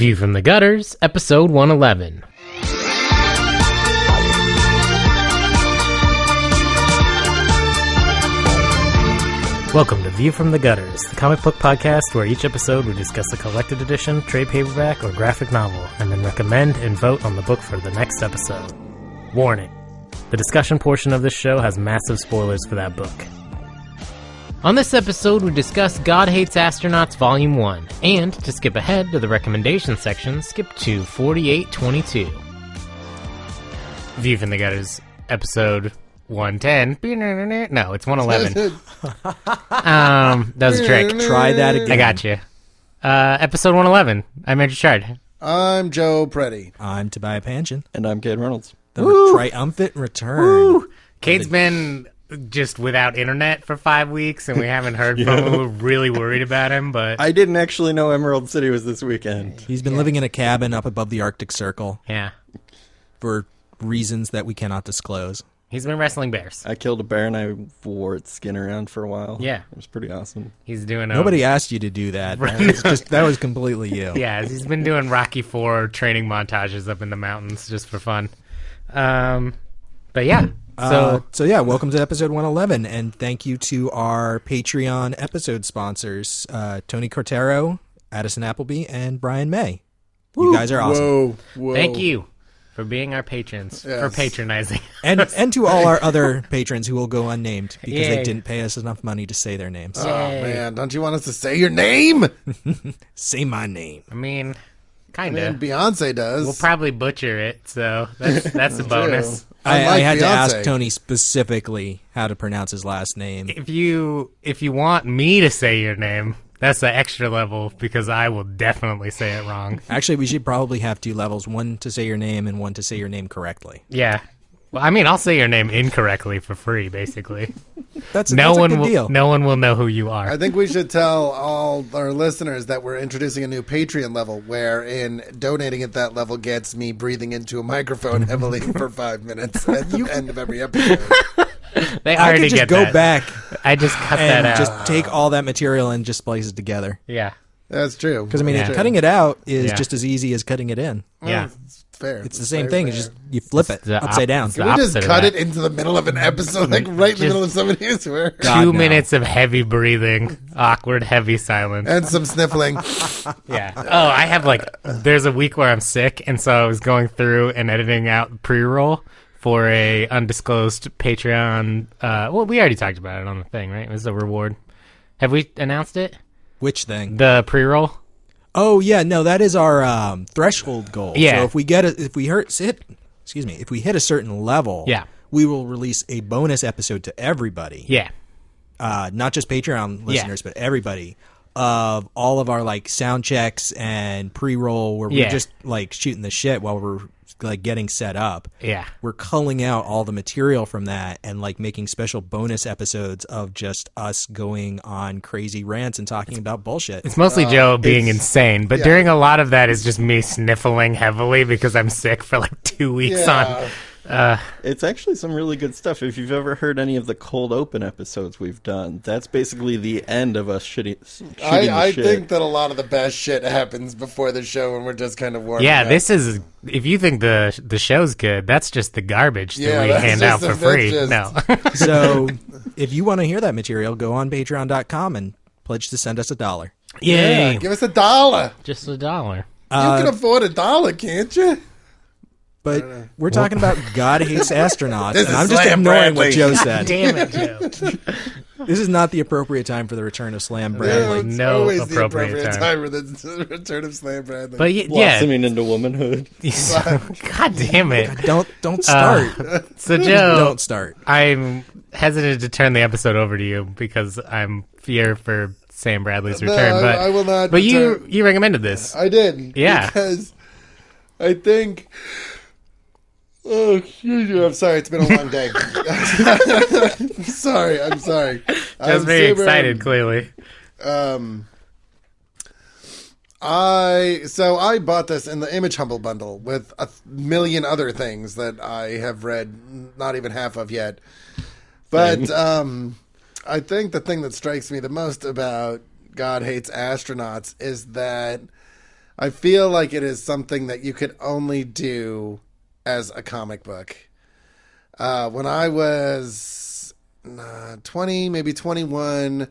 View from the Gutters, episode 111. Welcome to View from the Gutters, the comic book podcast where each episode we discuss a collected edition, trade paperback, or graphic novel, and then recommend and vote on the book for the next episode. Warning: the discussion portion of this show has massive spoilers for that book. On this episode, we discuss God Hates Astronauts Volume 1, and, to skip ahead to the recommendation section, skip to 4822. View from the Gutters, episode 110. No, it's 111. That was a trick. Try that again. I got you. Episode 111. I'm Andrew Chard. I'm Joe Preddy. I'm Tobias Panchin. And I'm Cade Reynolds. The triumphant return. Woo! Cade's been just without internet for 5 weeks, and we haven't heard from him. We're really worried about him, but I didn't actually know Emerald City was this weekend. He's been living in a cabin up above the Arctic Circle. Yeah. For reasons that we cannot disclose. He's been wrestling bears. I killed a bear and I wore its skin around for a while. Yeah. It was pretty awesome. He's doing Nobody asked you to do that. That was completely you. Yeah, he's been doing Rocky IV training montages up in the mountains just for fun. But yeah. So yeah, welcome to episode 111, and thank you to our Patreon episode sponsors, Tony Cortero, Addison Appleby, and Brian May. You guys are awesome. Whoa. Thank you for being our patrons, for patronizing. And to all our other patrons who will go unnamed because Yay. they didn't pay us enough money to say their names. Oh, man. Don't you want us to say your name? Say my name. I mean, kind Man, of. Beyonce does. We'll probably butcher it, so that's a bonus. I had to Beyonce. ask Tony specifically how to pronounce his last name. If you want me to say your name, that's the extra level, because I will definitely say it wrong. Actually, we should probably have 2 levels, one to say your name and one to say your name correctly. Yeah. Well, I mean, I'll say your name incorrectly for free, basically. That's No a one good will. deal. No one will know who you are. I think we should tell all our listeners that we're introducing a new Patreon level, wherein donating at that level gets me breathing into a microphone heavily for 5 minutes at the end of every episode. They I already could just get go that. back I just cut and that out. just take all that material and just splice it together. Yeah. That's true. Because, I mean, Yeah. cutting it out is Yeah. just as easy as cutting it in. Yeah. It's fair. It's the same Very thing. fair. It's just you flip it the upside down. opposite. Can we just opposite of cut that. it into the middle of an episode, like right in the middle of somebody's work? God, 2 no. minutes of heavy breathing, awkward, heavy silence. And some sniffling. Yeah. Oh, I have there's a week where I'm sick, and so I was going through and editing out pre-roll for a undisclosed Patreon. Well, we already talked about it on the thing, right? It was a reward. Have we announced it? Which thing? The pre-roll? Oh yeah, no, that is our threshold goal. Yeah. So if we hit a certain level, Yeah. we will release a bonus episode to everybody. Yeah. Not just Patreon listeners, but everybody, of all of our sound checks and pre-roll where we're just shooting the shit while we're getting set up. Yeah. We're culling out all the material from that and making special bonus episodes of just us going on crazy rants and talking about bullshit. It's mostly Joe being insane, but during a lot of that is just me sniffling heavily because I'm sick for 2 weeks on. It's actually some really good stuff. If you've ever heard any of the cold open episodes we've done, that's basically the end of us shooting I the shit. think that a lot of the best shit happens before the show when we're just kind of warming Yeah, up. this is, if you think the show's good, that's just the garbage that Yeah, we that's hand out just- for free. that's No. So if you want to hear that material, go on patreon.com and pledge to send us $1. Yay. Yeah, give us $1. Just $1. You can afford $1, can't you? But we're talking about God Hates Astronauts, This and is I'm just Slam ignoring what Bradley. Joe said. Damn it, Joe. This is not the appropriate time for the return of Slam Yeah, Bradley. it's No always appropriate the appropriate time. time for the return of Slam Bradley. But yeah. Blossoming into womanhood. God damn it. Don't start. So, Joe, Don't start. I'm hesitant to turn the episode over to you because I'm fear for Sam Bradley's No, return. But I will not But return. you recommended this. I did. Yeah. Because I think... Oh, excuse me. I'm sorry. It's been a long day. I'm sorry. Just very excited, clearly. I bought this in the Image Humble bundle with a million other things that I have read not even half of yet. But I think the thing that strikes me the most about God Hates Astronauts is that I feel like it is something that you could only do as a comic book. When I was 20, maybe 21,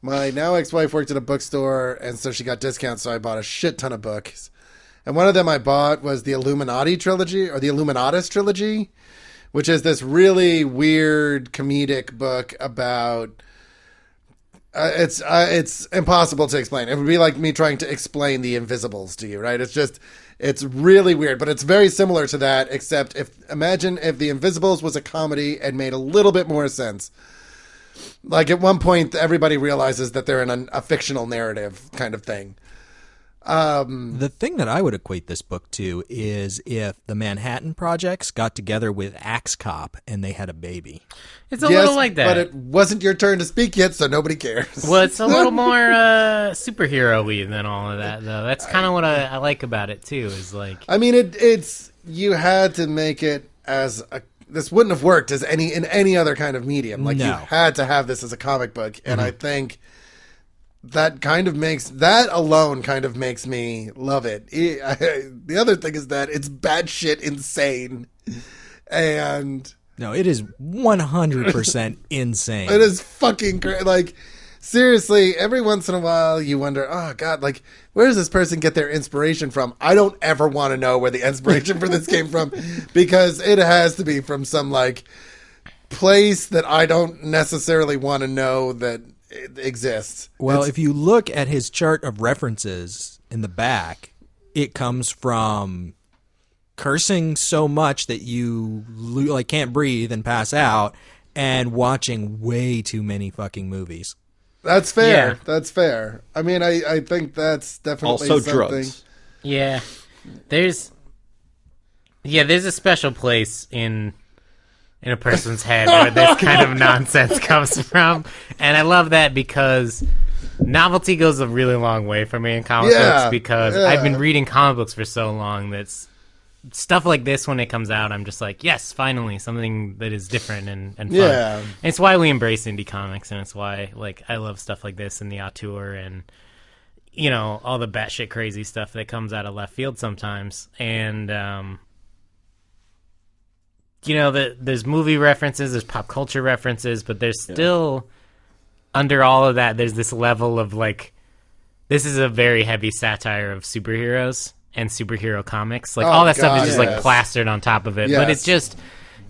my now ex-wife worked at a bookstore, and so she got discounts, so I bought a shit ton of books. And one of them I bought was the Illuminati trilogy, or the Illuminatus trilogy, which is this really weird comedic book about... it's impossible to explain. It would be like me trying to explain the Invisibles to you, right? It's really weird, but it's very similar to that, except imagine if the Invisibles was a comedy and made a little bit more sense. Like at one point, everybody realizes that they're in a fictional narrative kind of thing. The thing that I would equate this book to is if the Manhattan Projects got together with Axe Cop and they had a baby. It's a little like that. But it wasn't your turn to speak yet, so nobody cares. Well, it's a little more superhero-y than all of that, though. That's kind of what I like about it, too, is like... I mean, it's... You had to make it as a... This wouldn't have worked as in any other kind of medium. Like, you had to have this as a comic book, and I think... That alone kind of makes me love it. The other thing is that it's batshit insane. And... No, it is 100% insane. It is fucking crazy. Like, seriously, every once in a while you wonder, oh, God, like, where does this person get their inspiration from? I don't ever want to know where the inspiration for this came from, because it has to be from some, like, place that I don't necessarily want to know that it exists. Well, if you look at his chart of references in the back, it comes from cursing so much that you like can't breathe and pass out, and watching way too many fucking movies. That's fair. Yeah. That's fair. I mean, I think that's definitely Also something. drugs. Yeah. There's a special place in a person's head where this kind of nonsense comes from. And I love that because novelty goes a really long way for me in comic books, because I've been reading comic books for so long that's stuff like this, when it comes out, I'm just like, yes, finally, something that is different and fun. Yeah. And it's why we embrace indie comics, and it's why like I love stuff like this and the auteur and, you know, all the batshit crazy stuff that comes out of left field sometimes. And, you know, there's movie references, there's pop culture references, but there's still, under all of that, there's this level of like, this is a very heavy satire of superheroes and superhero comics. Like, all that stuff is just like plastered on top of it. Yes. But it's just,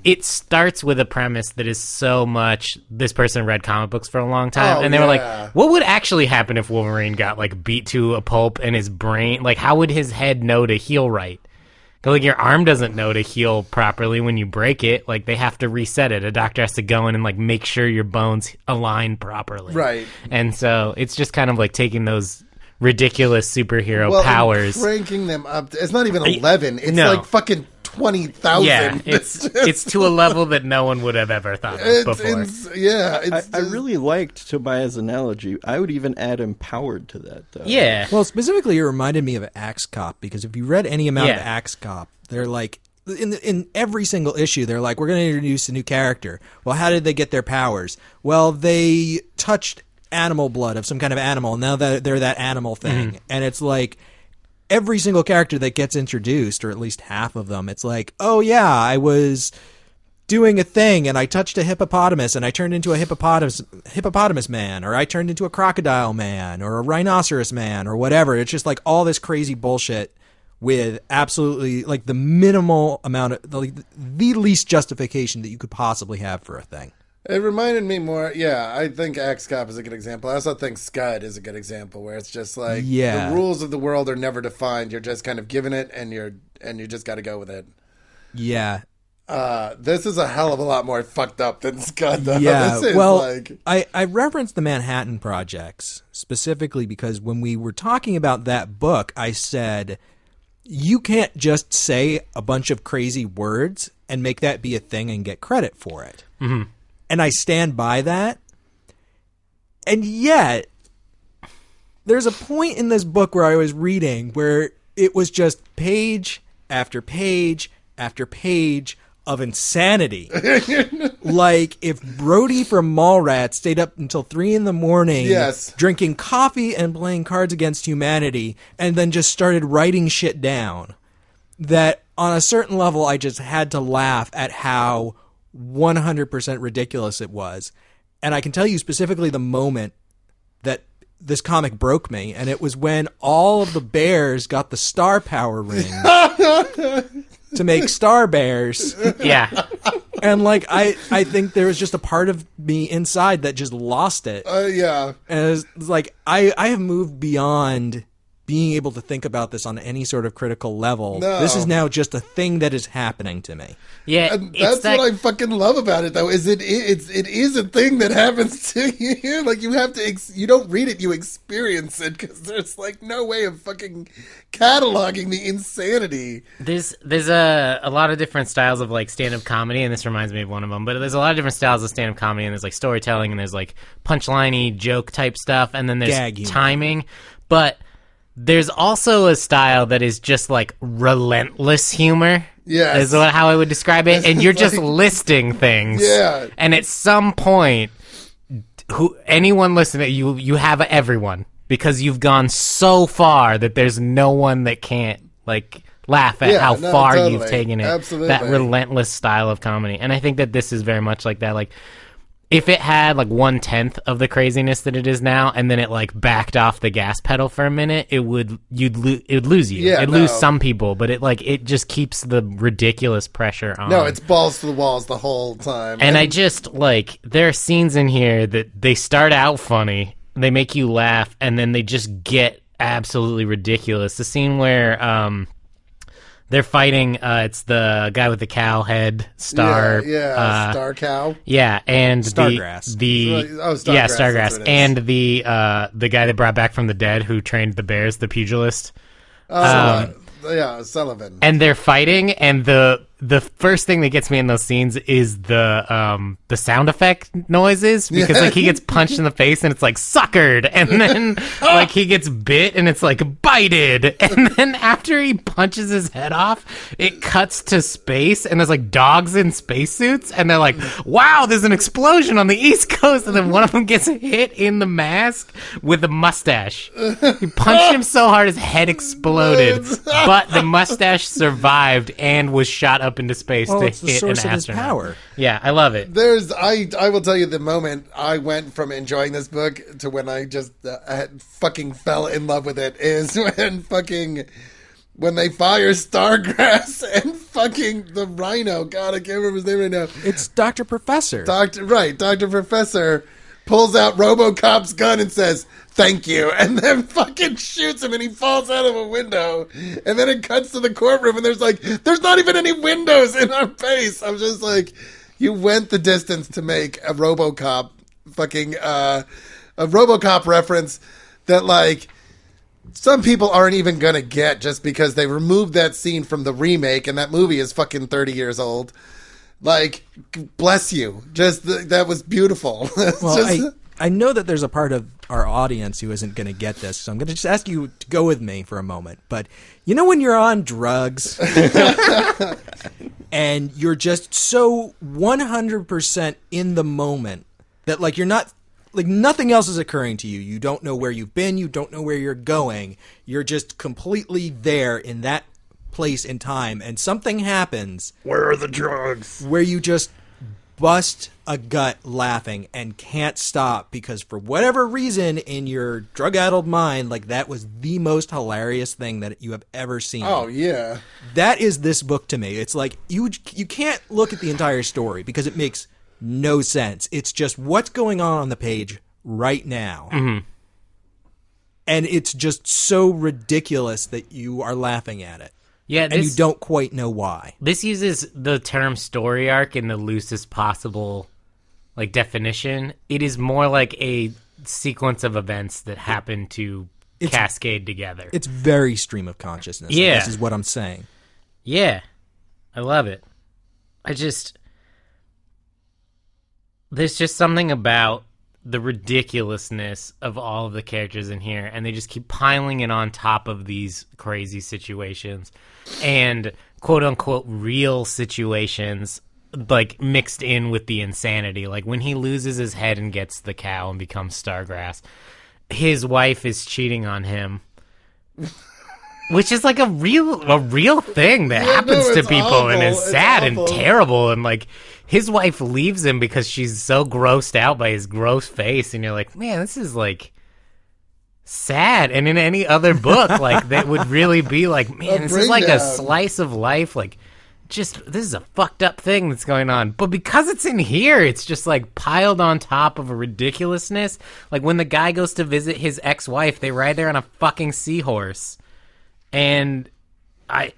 it starts with a premise that is so much, this person read comic books for a long time, and they were like, what would actually happen if Wolverine got like beat to a pulp and his brain, like how would his head know to heal right? Like, your arm doesn't know to heal properly when you break it. Like, they have to reset it. A doctor has to go in and, like, make sure your bones align properly. Right. And so it's just kind of like taking those ridiculous superhero powers, cranking them up. It's not even 11. It's like fucking 20,000. Yeah, it's to a level that no one would have ever thought of before. I really liked Tobias' analogy. I would even add empowered to that, though. Yeah. Well, specifically, it reminded me of Axe Cop, because if you read any amount of Axe Cop, they're like, in every single issue, they're like, we're going to introduce a new character. Well, how did they get their powers? Well, they touched animal blood of some kind of animal. Now that they're that animal thing. And it's like, every single character that gets introduced, or at least half of them, it's like, oh yeah, I doing a thing and I touched a hippopotamus and I turned into a hippopotamus man, or I turned into a crocodile man, or a rhinoceros man, or whatever. It's just like all this crazy bullshit with absolutely like the minimal amount of the least justification that you could possibly have for a thing. It reminded me more, I think Axe Cop is a good example. I also think Scud is a good example, where it's just like, the rules of the world are never defined. You're just kind of given it, and you just got to go with it. Yeah. This is a hell of a lot more fucked up than Scud, though. Yeah, This is like... I referenced the Manhattan Projects specifically because when we were talking about that book, I said, you can't just say a bunch of crazy words and make that be a thing and get credit for it. Mm-hmm. And I stand by that. And yet, there's a point in this book where I was reading where it was just page after page after page of insanity. Like if Brody from Mallrats stayed up until 3 a.m, Yes, drinking coffee and playing Cards Against Humanity, and then just started writing shit down, that on a certain level I just had to laugh at how 100% ridiculous it was. And I can tell you specifically the moment that this comic broke me, and it was when all of the bears got the star power rings to make star bears. Yeah. And like I think there was just a part of me inside that just lost it. yeah. And it's like I have moved beyond being able to think about this on any sort of critical level. No. This is now just a thing that is happening to me. Yeah, And that's what I fucking love about it, though. Is it is a thing that happens to you? Like you have to, you don't read it, you experience it, because there's like no way of fucking cataloging the insanity. There's a lot of different styles of like stand-up comedy, and this reminds me of one of them. But there's a lot of different styles of stand-up comedy, and there's like storytelling, and there's like punchline-y joke type stuff, and then there's Gag humor. timing. But there's also a style that is just like relentless humor. Yes. Is how I would describe it. And you're just like- listing things. Yeah. And at some point, anyone listening, you have everyone, because you've gone so far that there's no one that can't like laugh at how far totally. you've taken it. Absolutely. That relentless style of comedy. And I think that this is very much like that. Like, if it had like 1/10 of the craziness that it is now, and then it like backed off the gas pedal for a minute, it would lose you. Yeah, It'd no. lose some people, but it just keeps the ridiculous pressure on. No, it's balls to the walls the whole time. And I just like, there are scenes in here that they start out funny, they make you laugh, and then they just get absolutely ridiculous. The scene where they're fighting, it's the guy with the cow head, Star. Star Cow. Yeah, and Stargrass. Stargrass, yeah, that's Stargrass, what it is. and the guy they brought back from the dead who trained the bears, the pugilist. Sullivan. And they're fighting, and the first thing that gets me in those scenes is the sound effect noises, because like he gets punched in the face and it's like suckered, and then like he gets bit and it's like bited, and then after he punches his head off, it cuts to space and there's like dogs in spacesuits, and they're like, wow, there's an explosion on the East Coast, and then one of them gets hit in the mask with a mustache. He punched him so hard his head exploded, but the mustache survived and was shot up into space to it's the hit source an of his astronaut. power. Yeah, I love it. I will tell you the moment I went from enjoying this book to when I just fucking fell in love with it is when they fire Stargrass and fucking the rhino. God, I can't remember his name right now. It's Dr. Professor. Dr. Professor pulls out RoboCop's gun and says, "Thank you," and then fucking shoots him and he falls out of a window. And then it cuts to the courtroom and there's not even any windows in our face. I'm just like, you went the distance to make a RoboCop fucking, a RoboCop reference that like some people aren't even gonna get just because they removed that scene from the remake and that movie is fucking 30 years old. Like, bless you. Just that was beautiful. Well, I know that there's a part of our audience who isn't going to get this, so I'm going to just ask you to go with me for a moment. But you know when you're on drugs and you're just so 100% in the moment that like you're not, like nothing else is occurring to you. You don't know where you've been. You don't know where you're going. You're just completely there in that place in time, and something happens. Where are the drugs? Where you just bust a gut laughing and can't stop because for whatever reason in your drug-addled mind, like that was the most hilarious thing that you have ever seen. Oh, yeah. That is this book to me. It's like you can't look at the entire story because it makes no sense. It's just what's going on the page right now. Mm-hmm. And it's just so ridiculous that you are laughing at it. Yeah, and you don't quite know why. This uses the term story arc in the loosest possible like definition. It is more like a sequence of events that happen to cascade together. It's very stream of consciousness. Yeah. This is what I'm saying. Yeah. I love it. There's just something about the ridiculousness of all of the characters in here, and they just keep piling it on top of these crazy situations and quote-unquote real situations, like, mixed in with the insanity. Like, when he loses his head and gets the cow and becomes Stargrass, his wife is cheating on him. Which is like a real thing that happens to people, awful. and is sad and terrible. And like, his wife leaves him because she's so grossed out by his gross face, and you're like, man, this is like sad. And in any other book, like, that would really be like, man, this is like a slice of life. Like, just, this is a fucked up thing that's going on. But because it's in here, it's just like piled on top of a ridiculousness. Like, when the guy goes to visit his ex-wife, they ride there on a fucking seahorse. And I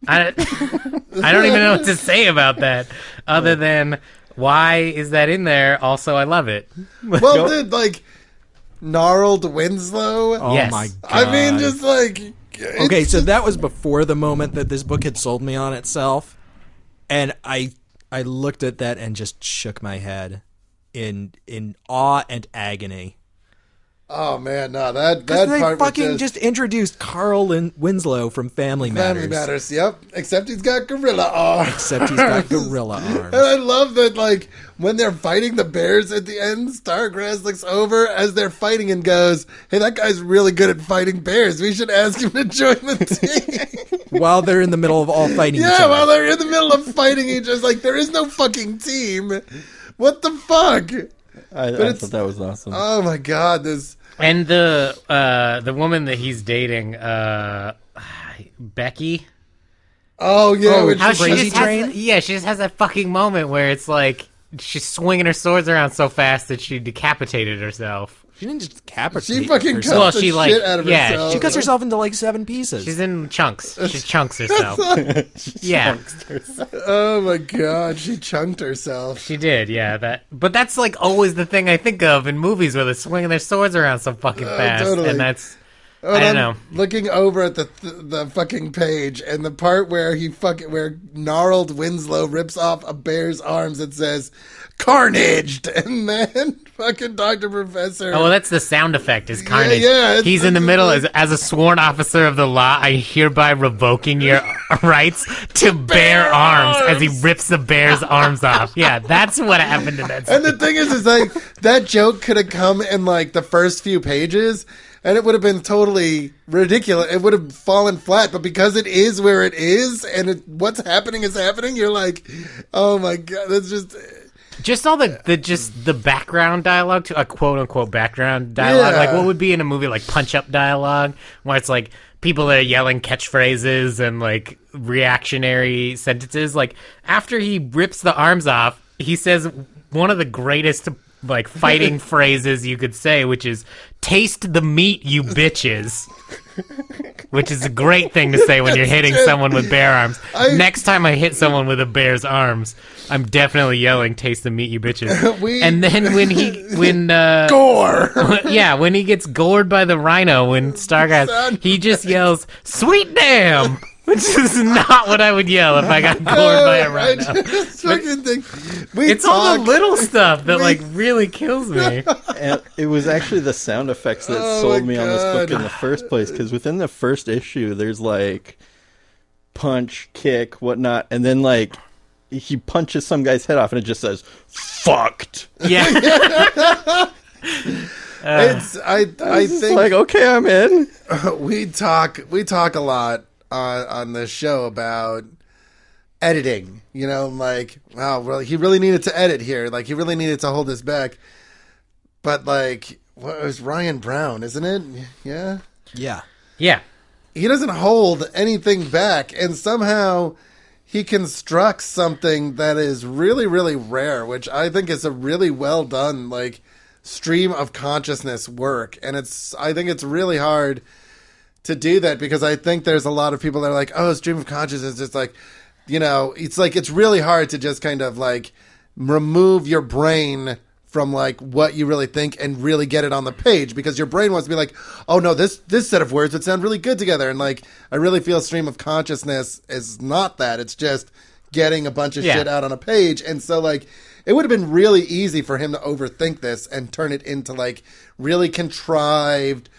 don't even know what to say about that, other than, why is that in there? Also, I love it. Well, dude, like, gnarled Winslow. Oh Yes. my god! I mean, just like, okay, so that was before the moment that this book had sold me on itself, and I looked at that and just shook my head in awe and agony. oh man, no, that They part fucking was just introduced Carl Winslow from Family Matters. Family Matters. Yep, except he's got gorilla arms. Except he's got gorilla arms. And I love that, like, when they're fighting the bears at the end, Stargrass looks over as they're fighting and goes, hey, that guy's really good at fighting bears. We should ask him to join the team. While they're in the middle of all fighting each Yeah, other. while they're in the middle of fighting each other. Like, there is no fucking team. What the fuck? I thought that was awesome. Oh my god, this... And the woman that he's dating, Becky. Oh, yeah. when How she- she Crazy just has, Train? yeah, she just has that fucking moment where it's like she's swinging her swords around so fast that she decapitated herself. She didn't just decapitate She fucking herself. cut Well, the she, like, shit out of yeah, herself. She cuts herself into like 7 pieces. She's in chunks. She chunks herself. Yeah, Oh my god, she chunked herself. she did. Yeah, but that's like always the thing I think of in movies where they're swinging their swords around so fucking fast, totally. and that's. Oh, I don't I'm know. looking over at the fucking page, and the part where where gnarled Winslow rips off a bear's arms, it says "carnaged," and then fucking Dr. Professor. Oh, well, that's the sound effect. Is carnage? yeah, He's in the middle as a sworn officer of the law. I hereby revoking your rights to bear arms as he rips the bear's arms off. Yeah, that's what happened in that. And the thing is like that joke could have come in like the first few pages, and it would have been totally ridiculous. It would have fallen flat, but because it is where it is, and what's happening is happening, you're like, oh my god, that's just all the background dialogue, to a quote unquote background dialogue, Yeah. like what would be in a movie like Punch Up dialogue, where it's like people that are yelling catchphrases and like reactionary sentences. Like after he rips the arms off, he says one of the greatest like fighting phrases you could say, which is "Taste the meat, you bitches." Which is a great thing to say when you're hitting someone with bear arms. Next time I hit someone with a bear's arms, I'm definitely yelling, "Taste the meat, you bitches." And then when gore. yeah, when he gets gored by the rhino, when Stargrass, he just yells, "Sweet damn!" Which is not what I would yell if I got gored by a rhino. I just fucking think It's all the little stuff that like really kills me. And it was actually the sound effects that Oh sold my me on this book God. in the first place, because within the first issue, there's like punch, kick, whatnot, and then like he punches some guy's head off, and it just says "fucked." Yeah. I It's think like, okay, I'm in. we talk a lot on this show about editing. You know, like, wow, well, he really needed to edit here. Like, he really needed to hold this back. But like, what was Ryan Browne, isn't it? Yeah. Yeah. Yeah. He doesn't hold anything back, and somehow he constructs something that is really, really rare, which I think is a really well done, like, stream of consciousness work. And I think it's really hard to do that, because I think there's a lot of people that are like, oh, stream of consciousness is just like, you know, it's really hard to just kind of like remove your brain from like what you really think and really get it on the page, because your brain wants to be like, oh no, this set of words would sound really good together. And like, I really feel stream of consciousness is not that. It's just getting a bunch of shit out on a page. And so like, it would have been really easy for him to overthink this and turn it into like really contrived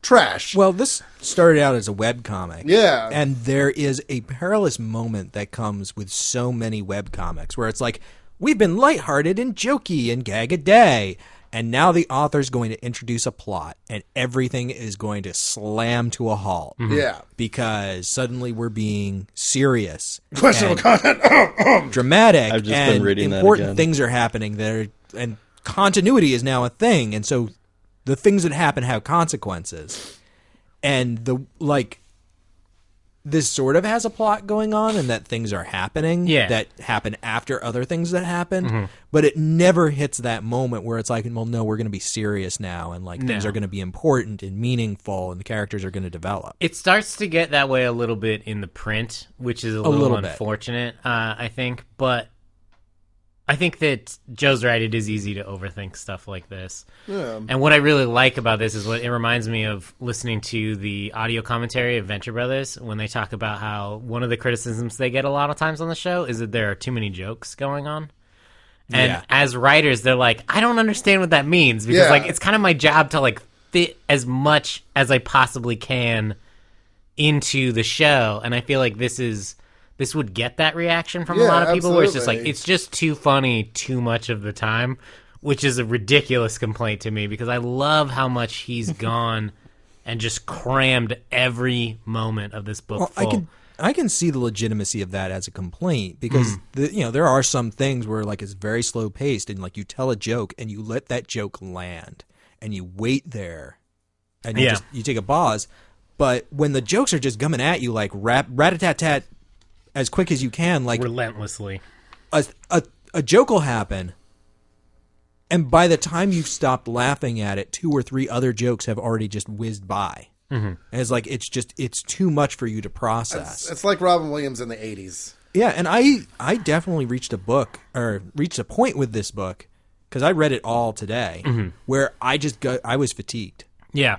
trash. Well, this started out as a webcomic. Yeah. And there is a perilous moment that comes with so many webcomics where it's like, we've been lighthearted and jokey and gag a day. And now the author's going to introduce a plot and everything is going to slam to a halt. Mm-hmm. Yeah. Because suddenly we're being serious. Questionable content. Dramatic. I've just and been reading that important again. things are happening there, and continuity is now a thing. And so the things that happen have consequences. And this sort of has a plot going on and that things are happening that happen after other things that happened, but it never hits that moment where it's like, well, no, we're going to be serious now, and like things are going to be important and meaningful and the characters are going to develop. It starts to get that way a little bit in the print, which is a little unfortunate, I think, but I think that Joe's right. It is easy to overthink stuff like this. Yeah. And what I really like about this is what it reminds me of listening to the audio commentary of Venture Brothers when they talk about how one of the criticisms they get a lot of times on the show is that there are too many jokes going on. And as writers, they're like, I don't understand what that means because like it's kind of my job to like fit as much as I possibly can into the show. And I feel like this would get that reaction from a lot of people where it's just like, it's just too funny too much of the time, which is a ridiculous complaint to me because I love how much he's gone and just crammed every moment of this book full. I can see the legitimacy of that as a complaint because there are some things where like it's very slow paced and like you tell a joke and you let that joke land and you wait there and you take a pause. But when the jokes are just coming at you like rat-a-tat-tat, as quick as you can, like relentlessly, a joke will happen, and by the time you've stopped laughing at it, 2 or 3 other jokes have already just whizzed by. And it's like it's too much for you to process. It's like Robin Williams in the 80s. Yeah, and I definitely reached a point with this book because I read it all today, where I was fatigued. Yeah,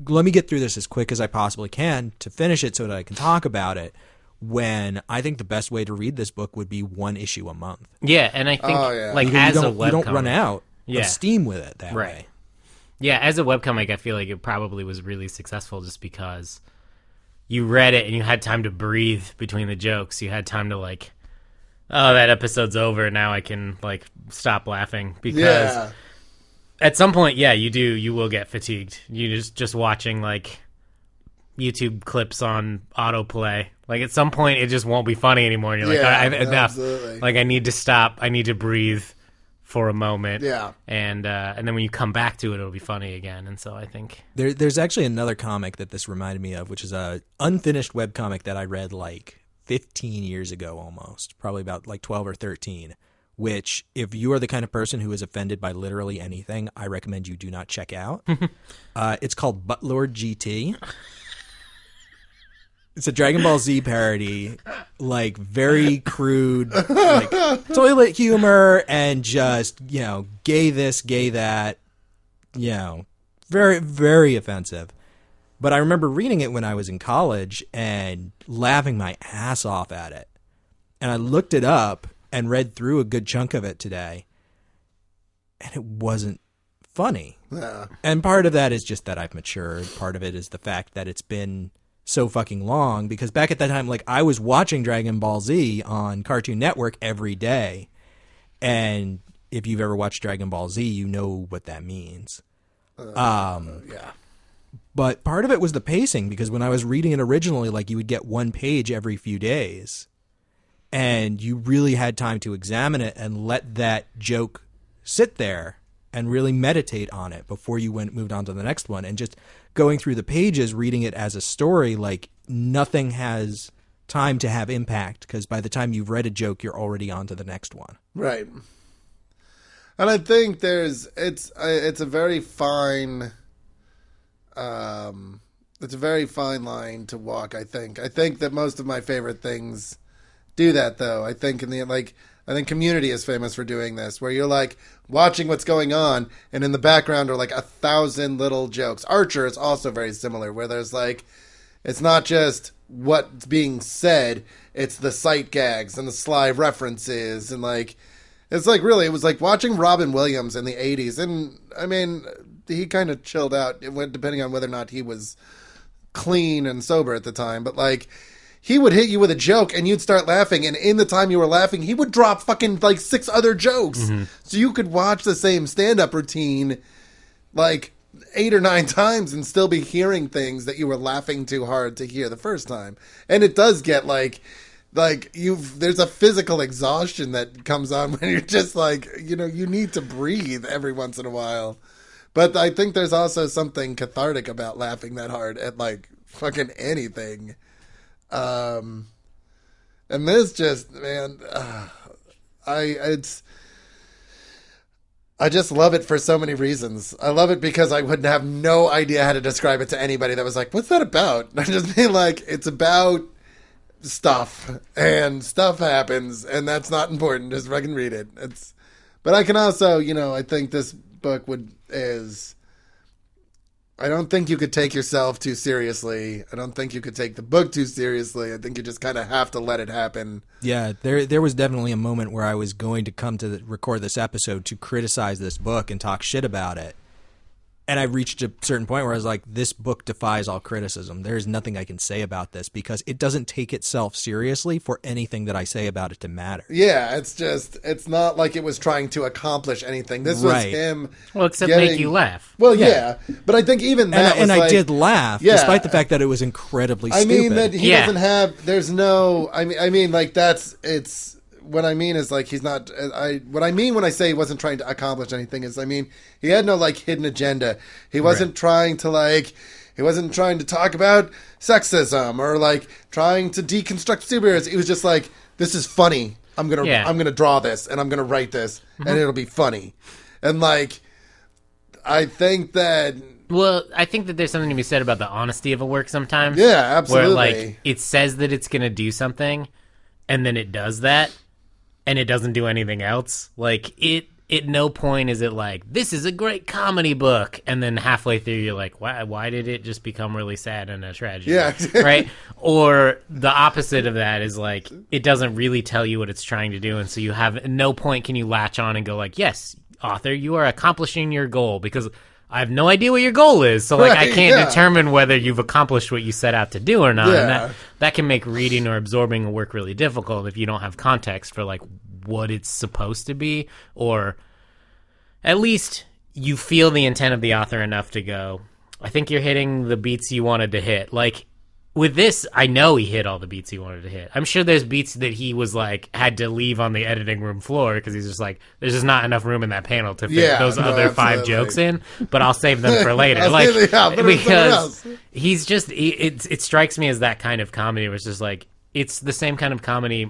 let me get through this as quick as I possibly can to finish it so that I can talk about it, when I think the best way to read this book would be 1 issue a month. Yeah, and I think like you as a webcomic, you don't run out of steam with it that way. Yeah, as a webcomic, I feel like it probably was really successful just because you read it and you had time to breathe between the jokes. You had time to like, oh, that episode's over. Now I can like stop laughing because at some point, you will get fatigued. You just watching like YouTube clips on autoplay. Like at some point, it just won't be funny anymore. And you're like, I've enough. Absolutely. Like I need to stop. I need to breathe for a moment. Yeah. And then when you come back to it, it'll be funny again. And so I think there's actually another comic that this reminded me of, which is a unfinished webcomic that I read like 15 years ago almost, probably about like 12 or 13. Which, if you are the kind of person who is offended by literally anything, I recommend you do not check out. It's called Buttlord GT. It's a Dragon Ball Z parody, like very crude, like toilet humor and just, gay this, gay that, very, very offensive. But I remember reading it when I was in college and laughing my ass off at it. And I looked it up and read through a good chunk of it today, and it wasn't funny. Yeah. And part of that is just that I've matured. Part of it is the fact that it's been so fucking long, because back at that time, like, I was watching Dragon Ball Z on Cartoon Network every day, and if you've ever watched Dragon Ball Z, you know what that means. Yeah. But part of it was the pacing, because when I was reading it originally, like, you would get 1 page every few days. And you really had time to examine it and let that joke sit there and really meditate on it before you moved on to the next one. And just going through the pages, reading it as a story, like nothing has time to have impact because by the time you've read a joke, you're already on to the next one. Right. And I think it's a very fine, it's a very fine line to walk. I think that most of my favorite things do that, though. I think Community is famous for doing this, where you're like watching what's going on, and in the background are like 1,000 little jokes. Archer is also very similar, where there's like, It's not just what's being said, it's the sight gags and the sly references, and like, it's like, really, it was like watching Robin Williams in the 80s, and I mean, he kind of chilled out, depending on whether or not he was clean and sober at the time, but like, he would hit you with a joke and you'd start laughing, and in the time you were laughing, he would drop fucking like 6 other jokes. Mm-hmm. So you could watch the same stand-up routine like 8 or 9 times and still be hearing things that you were laughing too hard to hear the first time. And it does get like there's a physical exhaustion that comes on when you're just like, you know, you need to breathe every once in a while. But I think there's also something cathartic about laughing that hard at like fucking anything. And this just, man, I just love it for so many reasons. I love it because I would have no idea how to describe it to anybody that was like, what's that about? I just mean like, it's about stuff, and stuff happens, and that's not important. Just fucking read it. But I can also, you know, I think this book I don't think you could take yourself too seriously. I don't think you could take the book too seriously. I think you just kind of have to let it happen. Yeah, there was definitely a moment where I was going to come to record this episode to criticize this book and talk shit about it. And I reached a certain point where I was like, this book defies all criticism. There's nothing I can say about this because it doesn't take itself seriously for anything that I say about it to matter. Yeah, it's not like it was trying to accomplish anything. This was him. Well, except make you laugh. Well, yeah. But I think even that and I did laugh, despite the fact that it was incredibly stupid. I mean, that he doesn't have, there's no, I mean, like what I mean is like he's not. What I mean when I say he wasn't trying to accomplish anything is, I mean, he had no like hidden agenda. He wasn't trying to he wasn't trying to talk about sexism or like trying to deconstruct superheroes. He was just like, this is funny. I'm gonna draw this and I'm gonna write this and it'll be funny. And like, I think that. Well, I think that there's something to be said about the honesty of a work sometimes. Yeah, absolutely. Where like it says that it's gonna do something, and then it does that. And it doesn't do anything else. Like, at no point is it like, this is a great comedy book. And then halfway through, you're like, why did it just become really sad and a tragedy? Yeah. Right? Or the opposite of that is like, it doesn't really tell you what it's trying to do. And so you have, at no point can you latch on and go like, yes, author, you are accomplishing your goal. Because I have no idea what your goal is. So, like, I can't determine whether you've accomplished what you set out to do or not. Yeah. And that can make reading or absorbing a work really difficult if you don't have context for, like, what it's supposed to be. Or at least you feel the intent of the author enough to go, I think you're hitting the beats you wanted to hit. Like, with this, I know he hit all the beats he wanted to hit. I'm sure there's beats that he was like, had to leave on the editing room floor because he's just like, there's just not enough room in that panel to fit those other 5 jokes in, but I'll save them for later. Because he's just, it strikes me as that kind of comedy where it's just like, it's the same kind of comedy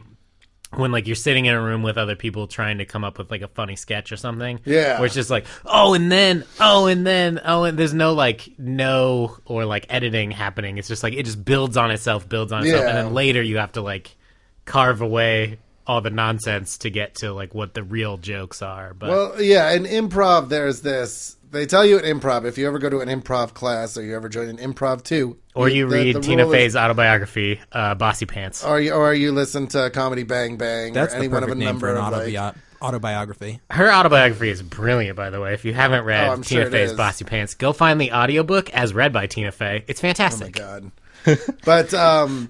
when like you're sitting in a room with other people trying to come up with like a funny sketch or something. Yeah. Where it's just like, and there's no or like editing happening. It's just like, it just builds on itself. And then later you have to like carve away all the nonsense to get to like what the real jokes are. But well, yeah, in improv, there's this. They tell you at improv, if you ever go to an improv class or you ever join an improv too, or you read Tina Fey's autobiography, Bossy Pants, or you listen to Comedy Bang Bang. That's or any the perfect one of a name number for an of autobiography. Her autobiography is brilliant, by the way. If you haven't read Tina Fey's Bossy Pants, go find the audiobook as read by Tina Fey. It's fantastic. Oh my god!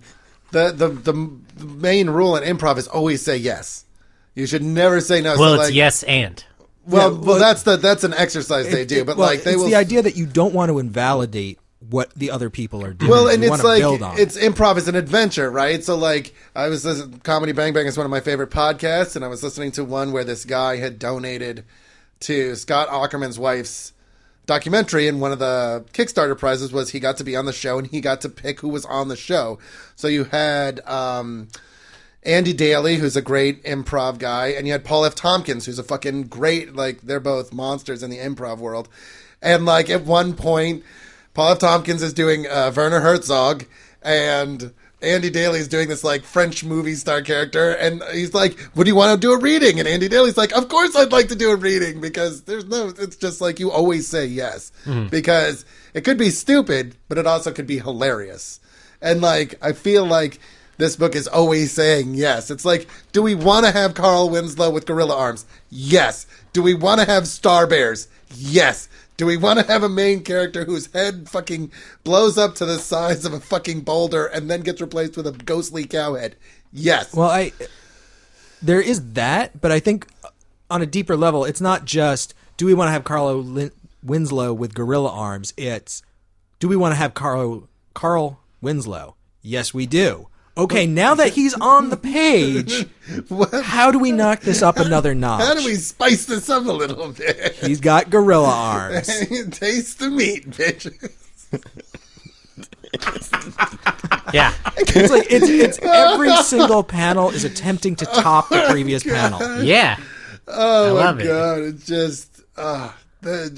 But the main rule in improv is always say yes. You should never say no. Well, so it's yes and. Well, that's an exercise they do, but like they will. The idea that you don't want to invalidate what the other people are doing. Well, and it's like it's improv is an adventure, right? So like I was listening, Comedy Bang Bang is one of my favorite podcasts, and I was listening to one where this guy had donated to Scott Aukerman's wife's documentary, and one of the Kickstarter prizes was he got to be on the show and he got to pick who was on the show. So you had Andy Daly, who's a great improv guy, and you had Paul F. Tompkins, who's a fucking great, like, they're both monsters in the improv world. And, like, at one point, Paul F. Tompkins is doing Werner Herzog, and Andy Daly is doing this, like, French movie star character, and he's like, would you want to do a reading? And Andy Daly's like, of course I'd like to do a reading, because it's just like, you always say yes. Mm-hmm. Because it could be stupid, but it also could be hilarious. And, like, I feel like this book is always saying yes. It's like, do we want to have Carl Winslow with gorilla arms? Yes. Do we want to have star bears? Yes. Do we want to have a main character whose head fucking blows up to the size of a fucking boulder and then gets replaced with a ghostly cow head? Yes. Well, there is that, but I think on a deeper level, it's not just, do we want to have Carl Winslow with gorilla arms? It's, do we want to have Carl Winslow? Yes, we do. Okay, now that he's on the page, how do we knock this up another notch? How do we spice this up a little bit? He's got gorilla arms. Taste the meat, bitches. Yeah. It's like it's every single panel is attempting to top the previous panel. Yeah. Oh I love my god! It's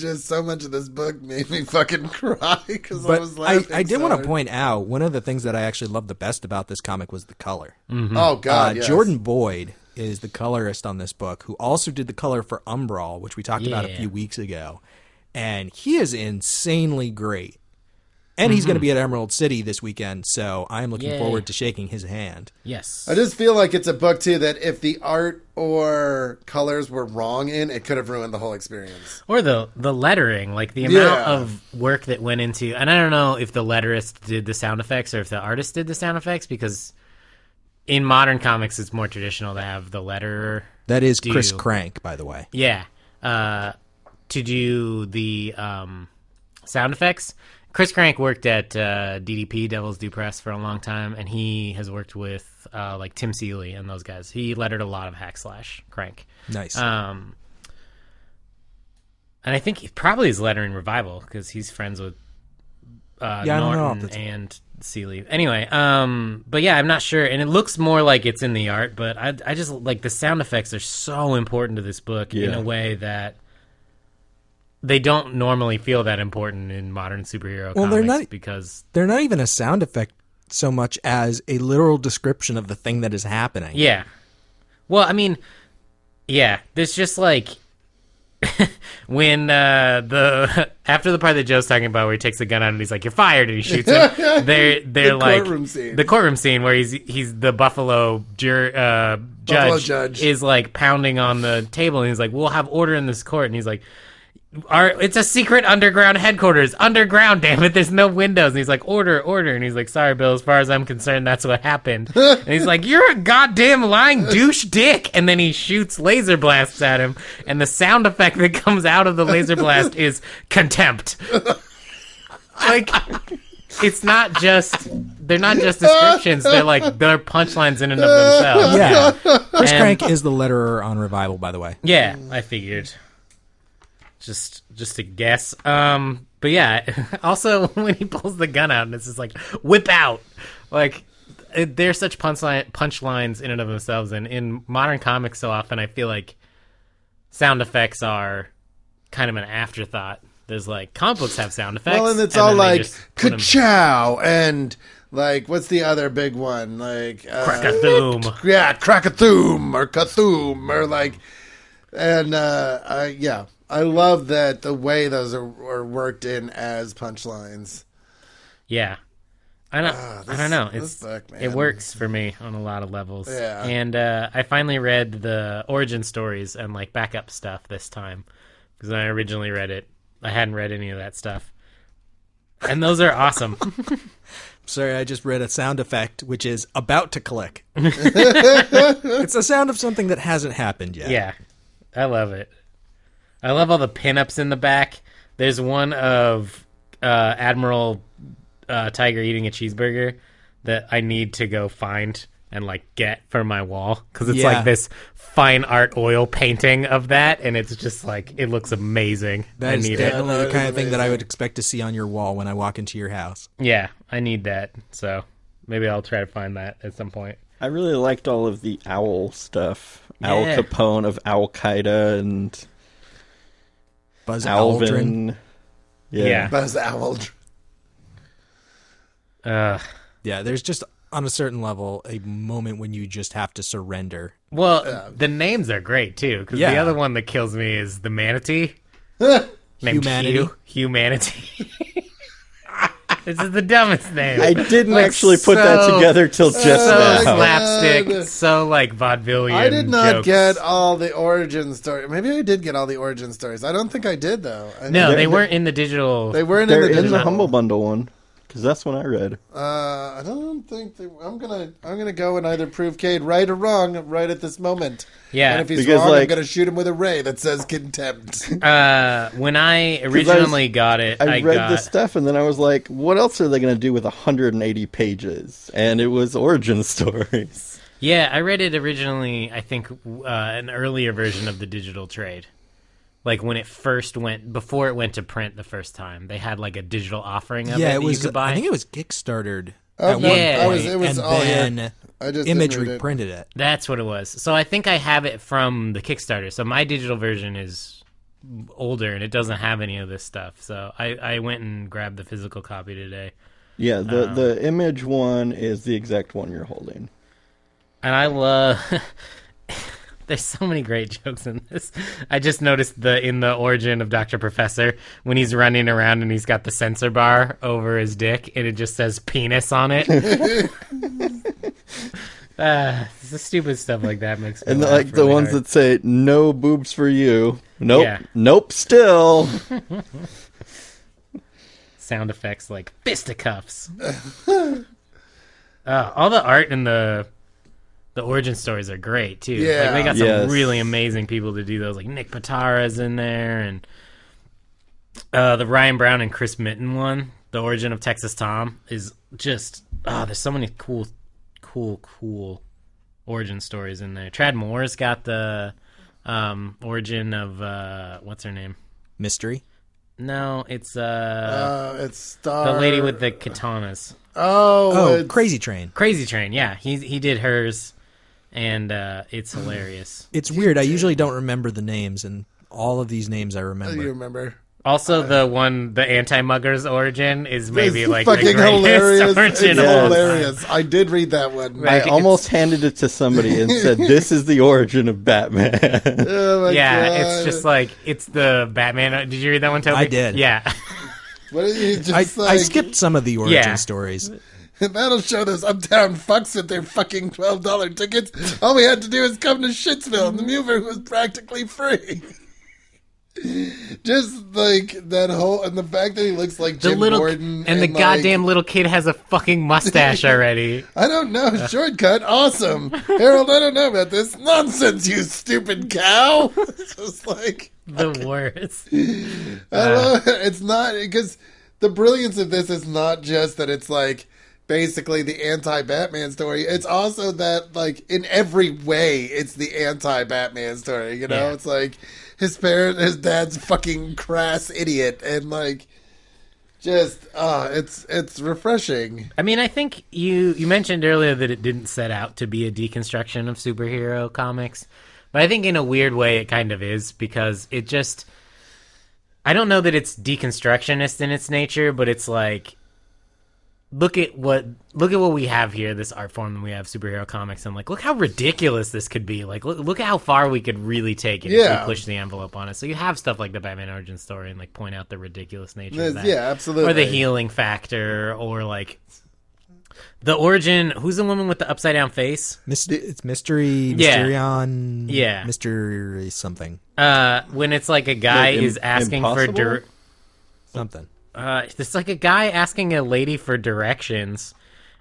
just so much of this book made me fucking cry because I was laughing. I did want to point out one of the things that I actually loved the best about this comic was the color. Mm-hmm. Oh god! Yes. Jordan Boyd is the colorist on this book, who also did the color for Umbral, which we talked about a few weeks ago, and he is insanely great. And he's going to be at Emerald City this weekend, so I'm looking forward to shaking his hand. Yes. I just feel like it's a book, too, that if the art or colors were wrong in, it could have ruined the whole experience. Or the lettering, like the amount of work that went into... And I don't know if the letterist did the sound effects or if the artist did the sound effects, because in modern comics, it's more traditional to have the letterer... That is Chris Crank, by the way. Yeah. To do the sound effects... Chris Crank worked at DDP, Devil's Due Press, for a long time, and he has worked with like Tim Seeley and those guys. He lettered a lot of Hackslash Crank. Nice. And I think he probably is lettering Revival because he's friends with Norton and Seeley. Anyway, but yeah, I'm not sure, and it looks more like it's in the art, but I just like the sound effects are so important to this book in a way that they don't normally feel that important in modern superhero comics because they're not even a sound effect so much as a literal description of the thing that is happening. Yeah. Well, I mean, yeah, there's just like when after the part that Joe's talking about where he takes the gun out and he's like, "You're fired," and he shoots him. They're like the courtroom scene where he's the Buffalo judge is like pounding on the table and he's like, "We'll have order in this court," and he's like, it's a secret underground headquarters. Underground, damn it. There's no windows. And he's like, order. And he's like, sorry, Bill, as far as I'm concerned, that's what happened. And he's like, you're a goddamn lying douche dick. And then he shoots laser blasts at him. And the sound effect that comes out of the laser blast is contempt. Like, it's not just... They're not just descriptions. They're punchlines in and of themselves. Yeah. Chris Crank is the letterer on Revival, by the way. Yeah, I figured. Just a guess. But yeah, also when he pulls the gun out and it's just like, whip out. Like, they're such punchlines in and of themselves. And in modern comics so often, I feel like sound effects are kind of an afterthought. There's like, comic books have sound effects. Well, and it's all like, ka-chow, and like, what's the other big one? Like, Krakathoom. Yeah, Krakathoom, or Kathoom, or like, and, I love that the way those are worked in as punchlines. Yeah. I don't know. It works for me on a lot of levels. Yeah. And I finally read the origin stories and like backup stuff this time. Because when I originally read it, I hadn't read any of that stuff. And those are awesome. Sorry, I just read a sound effect, which is about to click. It's a sound of something that hasn't happened yet. Yeah. I love it. I love all the pinups in the back. There's one of Admiral Tiger eating a cheeseburger that I need to go find and like get for my wall because it's like this fine art oil painting of that, and it's just like it looks amazing. That is definitely the kind of thing that I would expect to see on your wall when I walk into your house. Yeah, I need that. So maybe I'll try to find that at some point. I really liked all of the owl stuff. Yeah. Al Capone of Al Qaeda and Buzz Alvin. Aldrin. Yeah. Buzz Aldrin. Yeah, there's just, on a certain level, a moment when you just have to surrender. Well, the names are great, too, because the other one that kills me is the manatee. Humanity. Humanity. This is the dumbest name. I didn't actually put that together till just now. Slapstick, so like vaudevillian. I did not jokes. get all the origin stories. Maybe I did get all the origin stories. I don't think I did though. No, they weren't in the digital. They weren't They're in the in digital. the Humble Bundle one, because that's one I read. I don't think I'm gonna go and either prove Cade right or wrong right at this moment. Yeah, and if he's because, wrong, I'm like- gonna shoot him with a ray that says contempt. When I originally got it, I read got the stuff, and then I was like, what else are they going to do with 180 pages? And it was origin stories. Yeah, I read it originally, I think, an earlier version of the digital trade. Like when it first went, before it went to print the first time, they had like a digital offering of it that you could buy. I think it was Kickstartered Oh, at yeah. one point, It was and all then here. I just Image didn't read it. reprinted it. That's what it was. So I think I have it from the Kickstarter. So my digital version is older and it doesn't have any of this stuff. So I went and grabbed the physical copy today. Yeah, the image one is the exact one you're holding. And I love... There's so many great jokes in this. I just noticed in the origin of Dr. Professor, when he's running around and he's got the sensor bar over his dick and it just says penis on it. The stupid stuff like that makes me And laugh like the really ones hard. that say, no boobs for you. Nope. Yeah. Nope, still. Sound effects like fisticuffs. All the art in the origin stories are great too. Yeah. Like, they got some Yes. really amazing people to do those. Like Nick Pitara's in there, and the Ryan Browne and Chris Mitten one, the origin of Texas Tom, is just there's so many cool origin stories in there. Trad Moore's got the origin of what's her name? Mystery. No, it's It's Star. the lady with the katanas. Oh, it's- Crazy Train. Crazy Train, yeah. He did hers, and it's hilarious. It's weird. I usually don't remember the names, and all of these names I remember. You remember? Also, the anti-muggers origin is maybe It's like the fucking greatest hilarious. origin It's of all time. hilarious. I did read that one. Right. I almost handed it to somebody and said, this is the origin of Batman. Oh my Yeah, God. it's just like, it's the Batman. Did you read that one, Toby? I did. Yeah. What did you just I skipped some of the origin Yeah. stories. That'll show those uptown fucks with their fucking $12 tickets. All we had to do is come to Shitsville, and the movie was practically free. Just like that whole, and the fact that he looks like The Jim little Gordon, and the like, goddamn little kid has a fucking mustache already. I don't know, shortcut, awesome, Harold. I don't know about this nonsense, you stupid cow. It's just like The worst. I love it's not because the brilliance of this is not just that it's like basically the anti-Batman story. It's also that like in every way it's the anti-Batman story. You know, Yeah. it's like his dad's fucking crass idiot, and like just it's refreshing. I mean, I think you mentioned earlier that it didn't set out to be a deconstruction of superhero comics, but I think in a weird way it kind of is, because it just, I don't know that it's deconstructionist in its nature, but it's like, look at what we have here, this art form that we have, superhero comics, and like, look how ridiculous this could be. Like, look at how far we could really take it if Yeah. we push the envelope on it. So you have stuff like the Batman origin story and like point out the ridiculous nature of that. Yeah, absolutely. Or the healing factor, or like the origin. Who's the woman with the upside down face? It's Mystery, Yeah. Mysterion, Yeah. Mystery something, When it's like a guy Like is asking for Impossible? something. it's like a guy asking a lady for directions,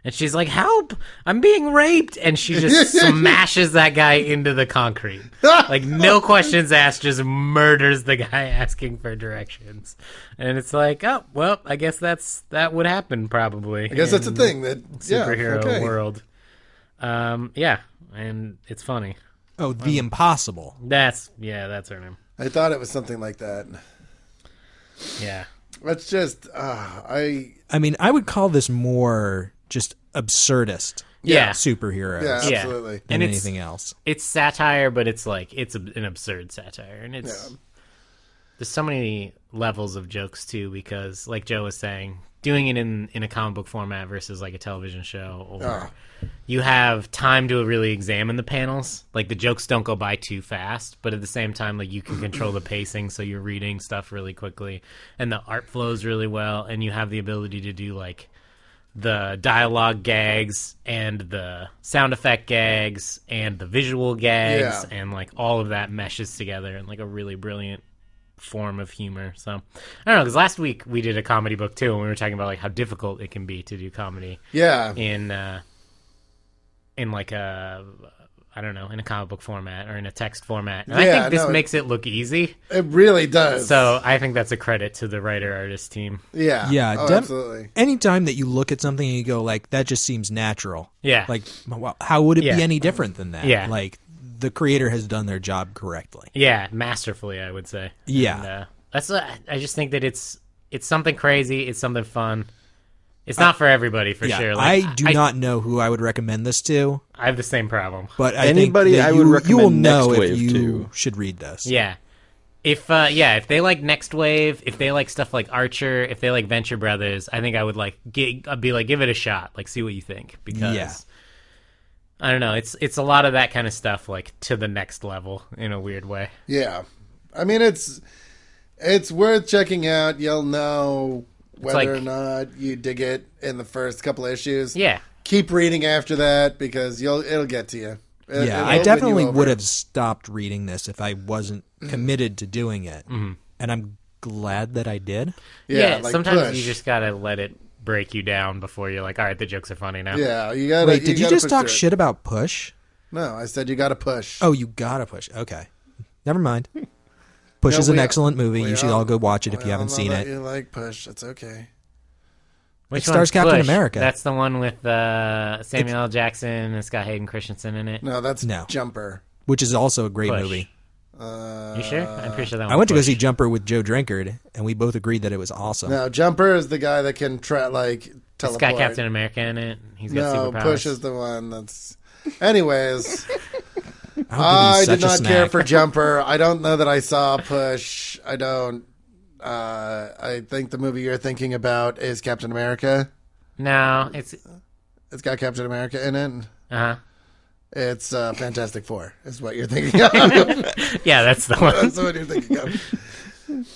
and she's like, "Help! I'm being raped!" And she just smashes that guy into the concrete, like no questions asked, just murders the guy asking for directions. And it's like, oh well, I guess that would happen probably. I guess that's a thing that Superhero okay. world. Yeah, and it's funny. Oh, The Impossible. That's her name. I thought it was something like that. Yeah. That's just I mean, I would call this more just absurdist Yeah. superheroes yeah, Yeah. absolutely. than And anything else. It's satire, but it's like, it's an absurd satire, and it's there's so many levels of jokes too, because like Joe was saying, doing it in a comic book format versus like a television show, or you have time to really examine the panels. Like the jokes don't go by too fast, but at the same time, like you can control the pacing, so you're reading stuff really quickly, and the art flows really well, and you have the ability to do like the dialogue gags and the sound effect gags and the visual gags, and like all of that meshes together in like a really brilliant form of humor. So I don't know, because last week we did a comedy book too, and we were talking about like how difficult it can be to do comedy in like a, I don't know, in a comic book format or in a text format. And I think this makes it look easy. It really does. So I think that's a credit to the writer-artist team. Yeah. Yeah. Absolutely. Anytime that you look at something and you go, like, that just seems natural. Yeah. Like, well, how would it be any different than that? Yeah. Like, the creator has done their job correctly. Yeah, masterfully, I would say. Yeah. And, I just think that it's something crazy. It's something fun. It's not for everybody, for sure. Like, I do not know who I would recommend this to. I have the same problem. But I Anybody think that I would recommend you will know Next if Wave you to. should read this. Yeah. If they like Next Wave, if they like stuff like Archer, if they like Venture Brothers, I think I would give it a shot. Like, see what you think. Because I don't know, it's a lot of that kind of stuff, like to the next level in a weird way. Yeah. I mean, it's worth checking out. You'll know whether or not you dig it in the first couple issues. Yeah. Keep reading after that, because it'll get to you. I definitely would have stopped reading this if I wasn't committed to doing it. Mm-hmm. And I'm glad that I did. Yeah, like sometimes you just gotta let it break you down before you're like, all right, the jokes are funny now. Yeah, you gotta. Wait, did you just talk shit about Push? No, I said you gotta push. Oh, you gotta push. Okay. Never mind. Push is an excellent movie. You should all go watch it if you haven't seen it. You like Push. It's okay. Which it stars Captain Push? America. That's the one with Samuel L. Jackson and it's got Hayden Christensen in it. No, that's Jumper. Which is also a great movie. You sure? I'm pretty sure that one. I went to go see Jumper with Joe Drinkard, and we both agreed that it was awesome. No, Jumper is the guy that can teleport. It's got Captain America in it. He's got superpowers. Push is the one that's... Anyways... I did not care for Jumper. I don't know that I saw Push. I don't. I think the movie you're thinking about is Captain America. No, it's got Captain America in it. Uh-huh. It's Fantastic Four is what you're thinking of. Yeah, that's the one. That's what you're thinking of.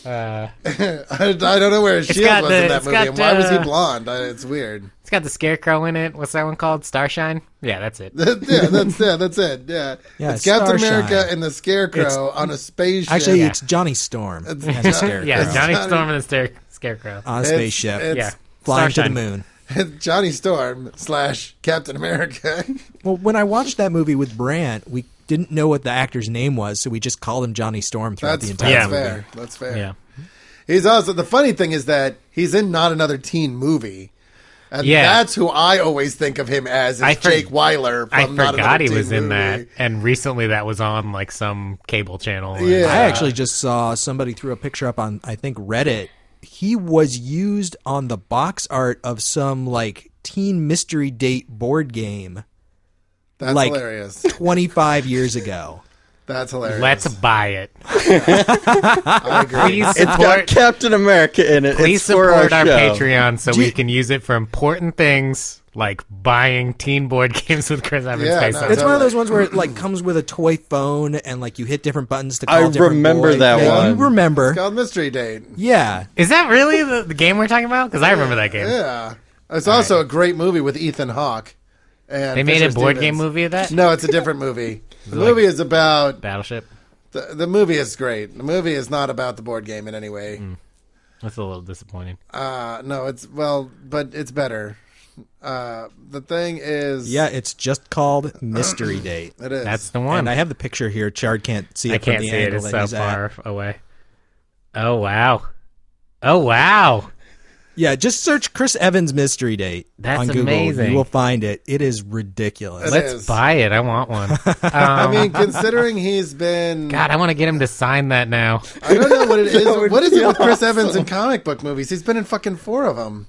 I don't know where Shield was in that movie. And why was he blonde? It's weird. It's got the Scarecrow in it. What's that one called? Starshine? Yeah, that's it. That's it. Yeah. It's Captain America and the Scarecrow on a spaceship. Actually, it's Johnny Storm as a Scarecrow. Yeah, Johnny Storm and the Scarecrow. On a spaceship. It's flying to the moon. It's Johnny Storm / Captain America. Well, when I watched that movie with Brant, we didn't know what the actor's name was, so we just called him Johnny Storm throughout the entire movie. That's fair. Yeah. He's also, the funny thing is that he's in Not Another Teen Movie. And that's who I always think of him as, is Jake Weiler from Not Another Teen Movie. I forgot he was in that, and recently that was on like some cable channel. Yeah. I actually just saw somebody threw a picture up on, I think, Reddit. He was used on the box art of some like teen mystery date board game. That's like hilarious. 25 years ago. That's hilarious. Let's buy it. I agree. It's got Captain America in it. Please support our Patreon so we can use it for important things like buying teen board games with Chris Evans' face on it. It's one of those ones where it like comes with a toy phone and like you hit different buttons to call different remember boys. that one. You remember. It's called Mystery Date. Yeah. Is that really the game we're talking about? Because I remember that game. Yeah. It's also a great movie with Ethan Hawke. And they made a board game movie of that? No, it's a different movie. The movie is about... Battleship? The movie is great. The movie is not about the board game in any way. That's a little disappointing. No, but it's better. The thing is... Yeah, it's just called Mystery Date. It is. That's the one. And I have the picture here. Chard can't see it from the angle that he's at. It's so far away. Oh, wow. Oh, wow. Yeah, just search Chris Evans Mystery Date on Google. Amazing. You will find it. It is ridiculous. Let's buy it. I want one. I mean, considering he's been... God, I want to get him to sign that now. I don't know what it is. What is it with Chris Evans in comic book movies? He's been in fucking 4 of them.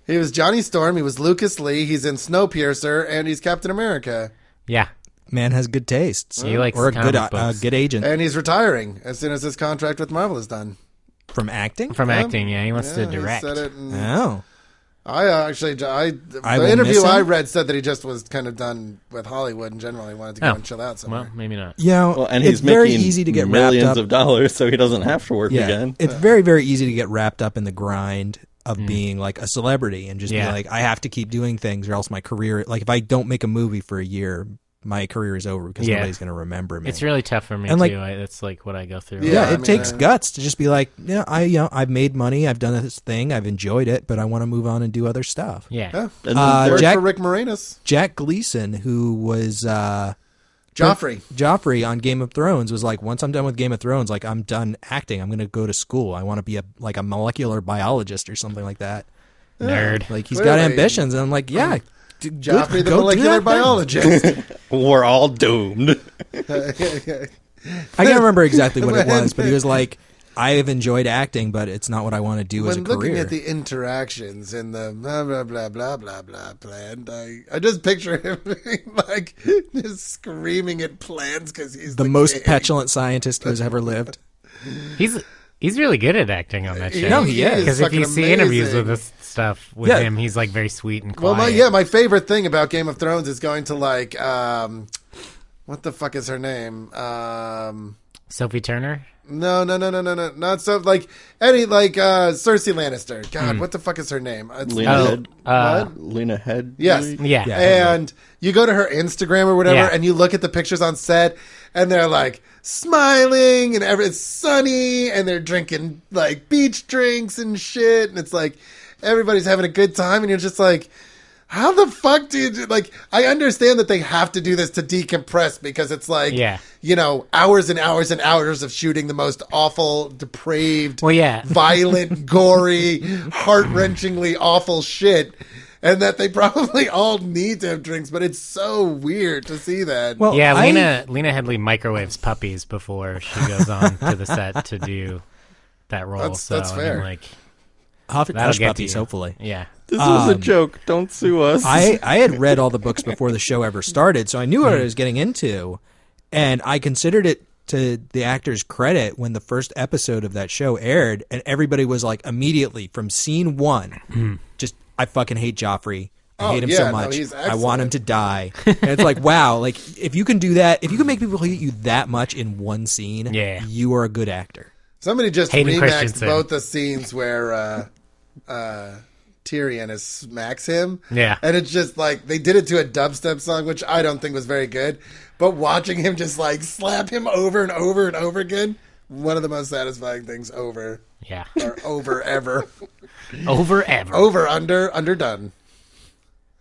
He was Johnny Storm. He was Lucas Lee. He's in Snowpiercer. And he's Captain America. Yeah. man has good tastes. He likes or a comic books. good agent. And he's retiring as soon as his contract with Marvel is done. From acting? From acting, yeah. He wants to He direct. said it in- Oh. the will interview miss him. I read said that he just was kind of done with Hollywood in general. He wanted to go and chill out somewhere. Well, maybe not. Yeah, Well, and he's it's very making easy to get wrapped millions up. of dollars, so he doesn't have to work again. It's very, very easy to get wrapped up in the grind of being like a celebrity and just be like, I have to keep doing things or else my career, like if I don't make a movie for a year, my career is over because nobody's going to remember me. It's really tough for me, And, like- too. That's like what I go through. Yeah, I it mean, takes guts to just be like, I've made money, I've done this thing, I've enjoyed it, but I want to move on and do other stuff. Yeah. Yeah. And then Worked Jack- for Rick Moranis. Jack Gleason, who was Joffrey on Game of Thrones, was like, once I'm done with Game of Thrones, like I'm done acting. I'm going to go to school. I want to be a molecular biologist or something like that. Nerd. Like he's got Clearly. ambitions, and I'm like, yeah, Joffrey, the go do molecular that thing. biologist. we're all doomed. I can't remember exactly what it was, but he was like, I have enjoyed acting, but it's not what I want to do as a When career. looking at the interactions in the blah blah blah blah blah blah plan, I just picture him being like just screaming at plans because he's the most king. petulant scientist who has ever lived. He's really good at acting on that show. No, he is. Because if fucking you see interviews amazing. with this stuff with him, he's like very sweet and Well, quiet. my favorite thing about Game of Thrones is going to like what the fuck is her name? Sophie Turner? No, not so like any like Cersei Lannister. God, what the fuck is her name? It's Lena Head. what? Lena Head. Yes. Yeah. And you go to her Instagram or whatever, Yeah. and you look at the pictures on set, and they're like smiling, and it's sunny, and they're drinking like beach drinks and shit, and it's like everybody's having a good time, and you're just like, how the fuck do you do? Like, I understand that they have to do this to decompress because it's like, hours and hours and hours of shooting the most awful, depraved, violent, gory, heart-wrenchingly awful shit. And that they probably all need to have drinks, but it's so weird to see that. Well, Yeah, Lena Headey microwaves puppies before she goes on to the set to do that role. That's so, fair. I mean, Hush that'll get to puppies, you. hopefully. Yeah. This was a joke. Don't sue us. I had read all the books before the show ever started, so I knew what I was getting into, and I considered it to the actor's credit when the first episode of that show aired, and everybody was like immediately from scene one, just I fucking hate Joffrey. I hate him so much. he's I want him to die. And it's like, wow, like if you can do that, if you can make people hate you that much in one scene, you are a good actor. Somebody just Hayden remaxed Christensen. both the scenes where Tyrion smacks him. Yeah. And it's just like, they did it to a dubstep song, which I don't think was very good. But watching him just like slap him over and over and over again, one of the most satisfying things over. Yeah. Or over ever. Over ever. Over, underdone.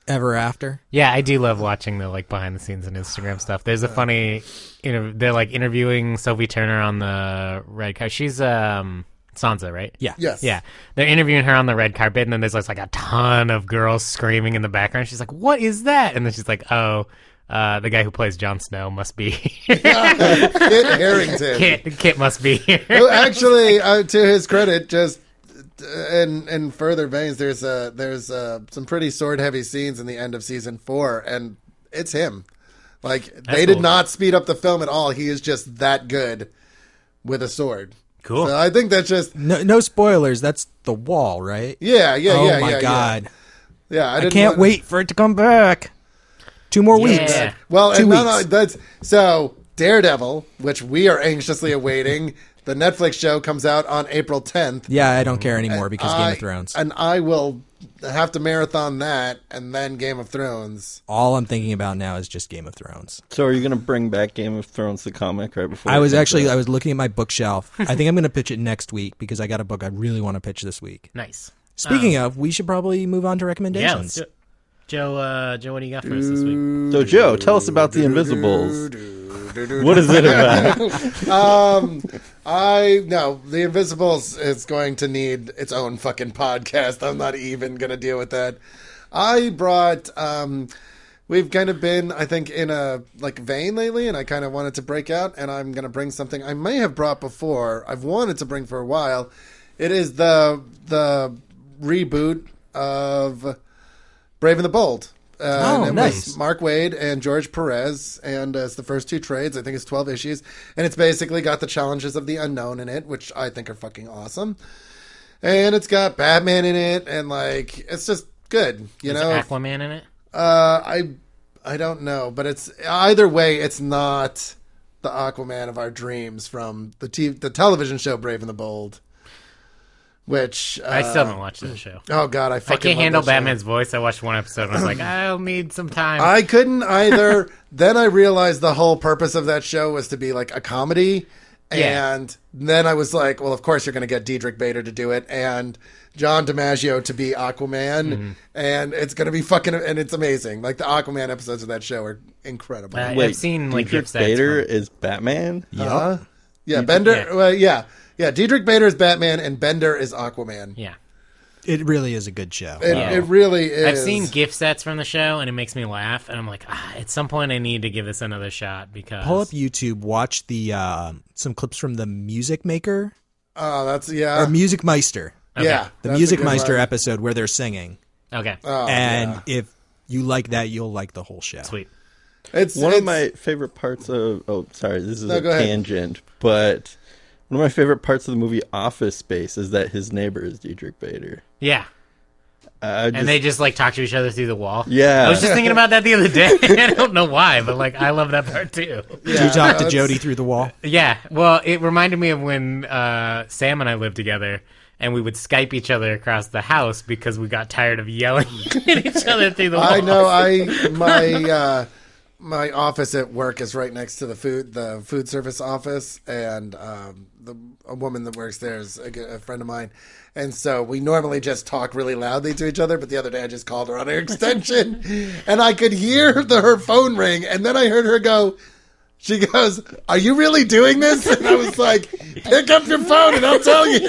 Ever after? Yeah, I do love watching the like behind the scenes and Instagram stuff. There's a funny, they're like interviewing Sophie Turner on the red carpet. She's Sansa, right? Yeah. Yes. Yeah, they're interviewing her on the red carpet, and then there's like a ton of girls screaming in the background. She's like, "What is that?" And then she's like, "Oh, the guy who plays Jon Snow must be Kit Harington. Kit must be here." Who actually, to his credit, just in further veins, there's some pretty sword heavy scenes in the end of season 4, and it's him. Like they did cool. not speed up the film at all. He is just that good with a sword. Cool. So I think that's just No spoilers. That's the wall, right? yeah. Oh my god! Yeah, I can't wait for it to come back. 2 more weeks. Yeah. Well, 2 and weeks. that's so Daredevil, which we are anxiously awaiting. The Netflix show comes out on April 10th. Yeah, I don't care anymore because Game of Thrones. And I will have to marathon that and then Game of Thrones. All I'm thinking about now is just Game of Thrones. So are you going to bring back Game of Thrones, the comic, right before? I was it comes out? I was looking at my bookshelf. I think I'm going to pitch it next week because I got a book I really want to pitch this week. Nice. Speaking of, we should probably move on to Yeah, recommendations. let's do it. Joe, what do you got for us this week? So Joe, tell us about the Invisibles. What is it about? The Invisibles is going to need its own fucking podcast. I'm not even going to deal with that. I brought, we've kind of been, I think, in a like vein lately, and I kind of wanted to break out, and I'm going to bring something I may have brought before. I've wanted to bring for a while. It is the reboot of Brave and the Bold. And it nice. was Mark Waid and George Perez, and it's the first 2 trades. I think it's 12 issues, and it's basically got the challenges of the unknown in it, which I think are fucking awesome. And it's got Batman in it, and like it's just good. You know, Aquaman in it. I don't know, but it's either way, it's not the Aquaman of our dreams from the television show Brave and the Bold. Which I still haven't watched that show. Oh God, I can't handle Batman's voice. I watched one episode and I was like, I'll need some time. I couldn't either. Then I realized the whole purpose of that show was to be like a comedy, and then I was like, well, of course you're going to get Diedrich Bader to do it and John DiMaggio to be Aquaman, and it's going to be fucking, and it's amazing. Like the Aquaman episodes of that show are incredible. I've seen like Diedrich Bader is Batman. Yeah, Bender. Yeah, Diedrich Bader is Batman and Bender is Aquaman. Yeah. It really is a good show. It really is. I've seen gift sets from the show, and it makes me laugh. And I'm like, at some point I need to give this another shot because... Pull up YouTube, watch the some clips from the Music Maker. Oh, that's, Or Music Meister. Okay. Yeah. The Music Meister episode where they're singing. Okay. And if you like that, you'll like the whole show. Sweet. It's One of my favorite parts of... Oh, sorry, this is a go ahead. tangent, but... One of my favorite parts of the movie Office Space is that his neighbor is Diedrich Bader. Yeah. And they just like talk to each other through the wall. Yeah. I was just thinking about that the other day. I don't know why, but like I love that part too. Do you talk to Jodie through the wall? Yeah. Well, it reminded me of when Sam and I lived together and we would Skype each other across the house because we got tired of yelling at each other through the wall. I know. My office at work is right next to the food service office, and a woman that works there is a friend of mine, and so we normally just talk really loudly to each other. But the other day, I just called her on her extension, and I could hear her phone ring, and then I heard her go. She goes, "Are you really doing this?" And I was like, "Pick up your phone, and I'll tell you."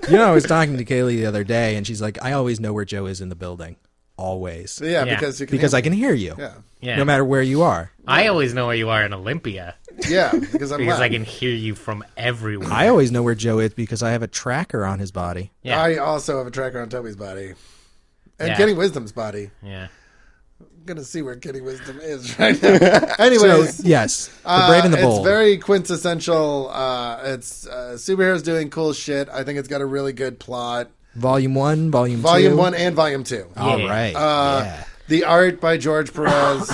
You know, I was talking to Kaylee the other day, and she's like, "I always know where Joe is in the building." Always. Yeah, Yeah. because I can hear you. Yeah. No matter where you are. I always know where you are in Olympia Yeah, because I'm because loud. I can hear you from everywhere. I always know where Joe is because I have a tracker on his body. Yeah. I also have a tracker on Toby's body. And Yeah. Kenny Wisdom's body. Yeah. I'm going to see where Kenny Wisdom is right now. Anyways. So, yes, The Brave and the Bold. It's very quintessential. It's superheroes doing cool shit. I think it's got a really good plot. Volume 1, Volume 2. Volume 1 and Volume 2. All Yeah. right. The art by George Perez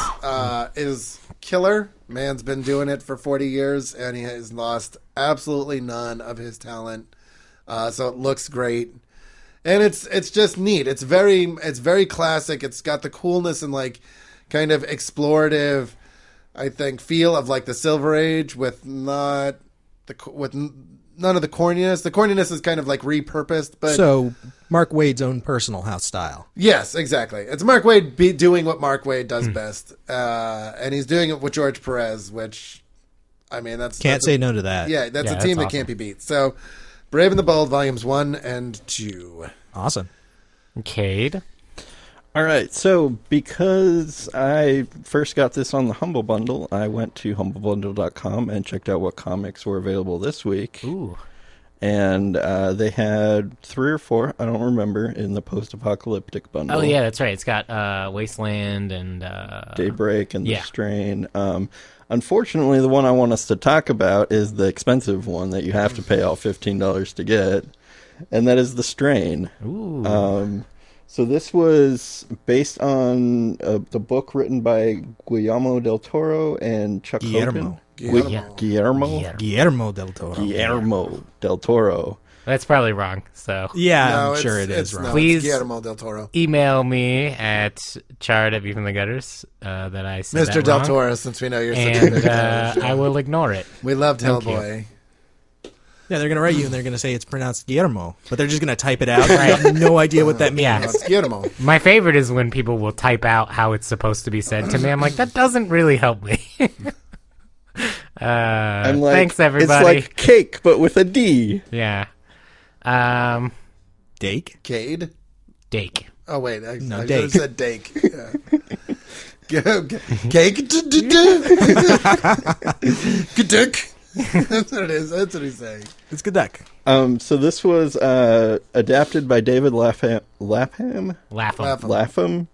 is killer. Man's been doing it for 40 years, and he has lost absolutely none of his talent. So it looks great. And it's just neat. It's very classic. It's got the coolness and like kind of explorative, I think, feel of like the Silver Age with none of the corniness. The corniness is kind of like repurposed, but So, Mark Waid's own personal house style. yes, exactly. It's Mark Waid doing what Mark Waid does best, and he's doing it with George Perez, which I mean Can't say no to that. Yeah, that's a that's team that awesome. can't be beat. So, Brave and the Bold, volumes 1 and 2. Awesome. Cade. All right, so because I first got this on the Humble Bundle, I went to humblebundle.com and checked out what comics were available this week. Ooh. And they had 3 or 4, I don't remember, in the post-apocalyptic bundle. Oh yeah, that's right. It's got Wasteland and Daybreak and The yeah. Strain. Unfortunately, the one I want us to talk about is the expensive one that you have to pay all $15 to get, and that is The Strain. Ooh. So this was based on the book written by Guillermo del Toro and Chuck Hogan. Guillermo del Toro. Guillermo del Toro. That's probably wrong. So Yeah, No, I'm sure it's- it is it's wrong. not. Please- It's Guillermo del Toro. email me at chard@viewfromthegutters that I said Mr. that Del wrong, Toro, since we know you're such a and big fan of the show. I will ignore it. We loved Thank you. Hellboy. Yeah, they're going to write you and they're going to say it's pronounced Guillermo, but they're just going to type it out. I have no idea what that means. Yeah. It's Guillermo. My favorite is when people will type out how it's supposed to be said to me. I'm like, that doesn't really help me. I'm like, thanks, everybody. It's like cake, but with a D. Yeah. Dake? Cade? Dake. Oh, wait. I should Dake. have said Dake. Yeah. Cake? Dick. That's what it is. That's what he's saying. It's good duck. So this was adapted by David Lapham. Laugh 'em. Laugh 'em. Lapham.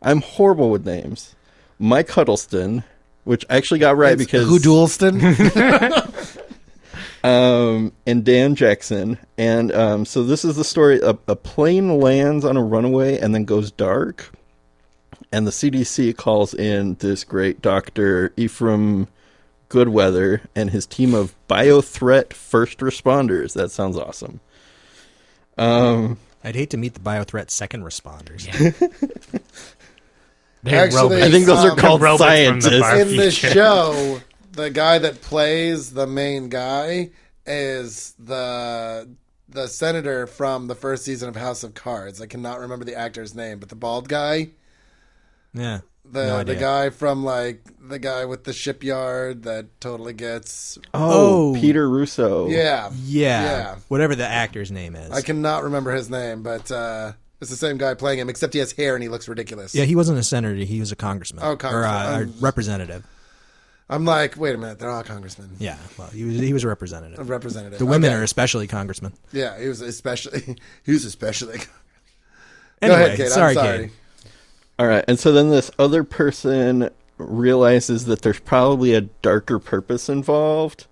I'm horrible with names. Mike Huddleston, which I actually got right because Hoodulston. and Dan Jackson. And so this is the story. A plane lands on a runaway and then goes dark. And the CDC calls in this great Dr. Ephraim Goodweather and his team of biothreat first responders. That sounds awesome. I'd hate to meet the biothreat second responders. Yeah. Actually, I think those are called scientists. In the show, the guy that plays the main guy is the senator from the first season of House of Cards. I cannot remember the actor's name, but the bald guy. Yeah. The guy from the guy with the shipyard that totally gets. Oh, Peter Russo. Yeah. Whatever the actor's name is. I cannot remember his name, but it's the same guy playing him, except he has hair and he looks ridiculous. Yeah, he wasn't a senator. He was a congressman. Oh, congressman. Or a representative. I'm like, wait a minute, they're all congressmen. Yeah, well, he was a representative. A representative. The women Okay. are especially congressmen. Yeah, he was especially. Anyway, Go ahead, Kate. sorry, I'm sorry. Kate. All right, and so then this other person realizes that there's probably a darker purpose involved,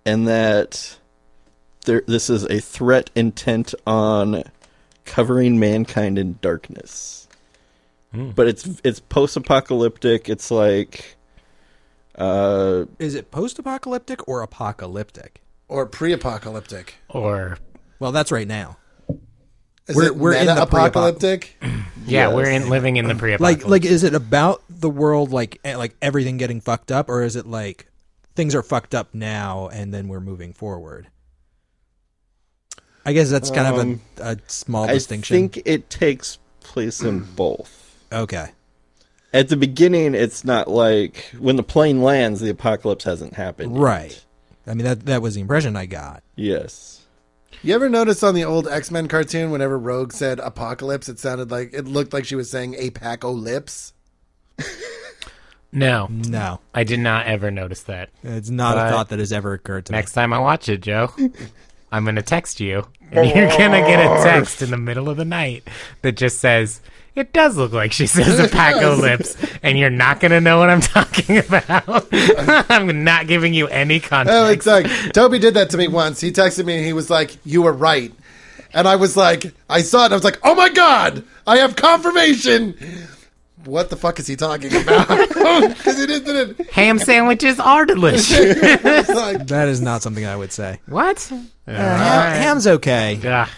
and that this is a threat intent on covering mankind in darkness. But it's post-apocalyptic. It's like, Is it post-apocalyptic or apocalyptic? Or pre-apocalyptic. Or Well, that's right now. Is We're it in the meta-apocalyptic? yeah, Yes. we're living in the pre-apocalypse. Like, is it about the world, like everything getting fucked up, or is it like things are fucked up now and then we're moving forward? I guess that's kind of a small distinction. I think it takes place in both. Okay. At the beginning, it's not like when the plane lands, the apocalypse hasn't happened yet. Right. I mean, that was the impression I got. Yes. You ever notice on the old X-Men cartoon, whenever Rogue said apocalypse, it looked like she was saying apaco-lips? no, No. I did not ever notice that. It's not But a thought that has ever occurred to me. Next time I watch it, Joe, I'm going to text you, and you're going to get a text in the middle of the night that just says, it does look like she says apocalypse, and you're not going to know what I'm talking about. I'm not giving you any context. Oh, exactly. Toby did that to me once. He texted me and he was like, you were right. And I was like, I saw it and I was like, oh my God, I have confirmation. What the fuck is he talking about? Because he didn't. Ham sandwiches are delicious. It's like, That is not something I would say. What? Ham's okay. Ugh,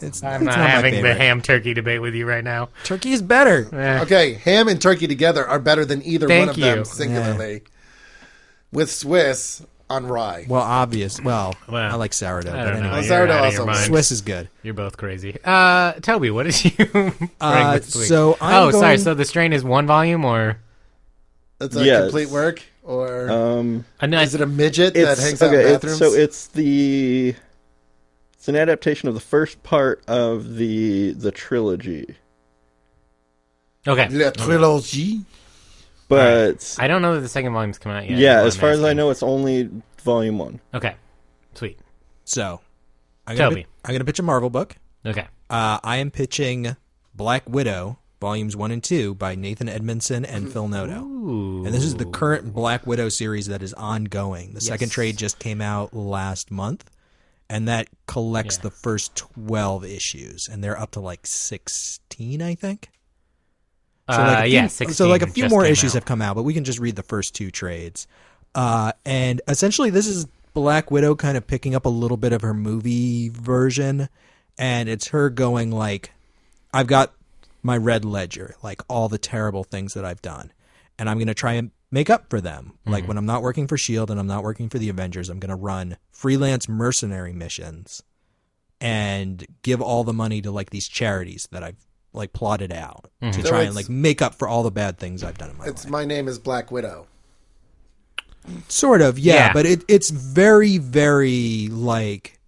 It's I'm not my having the favorite. ham turkey debate with you right now. Turkey is better. Eh. okay, ham and turkey together are better than either Thank one of them you. singularly. With Swiss on rye. Well, obvious. Well, Well, I like sourdough, I but don't know. anyway. Well, You're sourdough out of also your mind. Swiss is good. You're both crazy. Toby, what did you bring this week? So I'm sorry. going- So the strain is one volume, or It's a Yes. complete work? Or no, is it a midget that hangs out in bathrooms? It's an adaptation of the first part of the trilogy, okay? La trilogie. but I don't know that the second volume's come out yet. yeah, is as what far I'm as I asking. know, it's only volume 1. Okay, sweet. So I'm Toby. gonna pitch a Marvel book. Okay, I am pitching Black Widow, volumes 1 and 2 by Nathan Edmondson and Phil Noto. ooh, And this is the current Black Widow series that is ongoing. The second trade just came out last month, and that collects Yeah. the first 12 issues, and they're up to like 16, I think. So like a few, yeah, 16 So like a few just more came issues out. have come out, but we can just read the first 2 trades. And essentially, this is Black Widow kind of picking up a little bit of her movie version, and it's her going like, I've got my red ledger, like all the terrible things that I've done, and I'm going to try and make up for them. Like when I'm not working for S.H.I.E.L.D. and I'm not working for the Avengers, I'm going to run freelance mercenary missions and give all the money to like these charities that I've like plotted out to So try and it's- like make up for all the bad things I've done in my It's life. My Name is Black Widow. Sort of, yeah, Yeah. but it's very, very like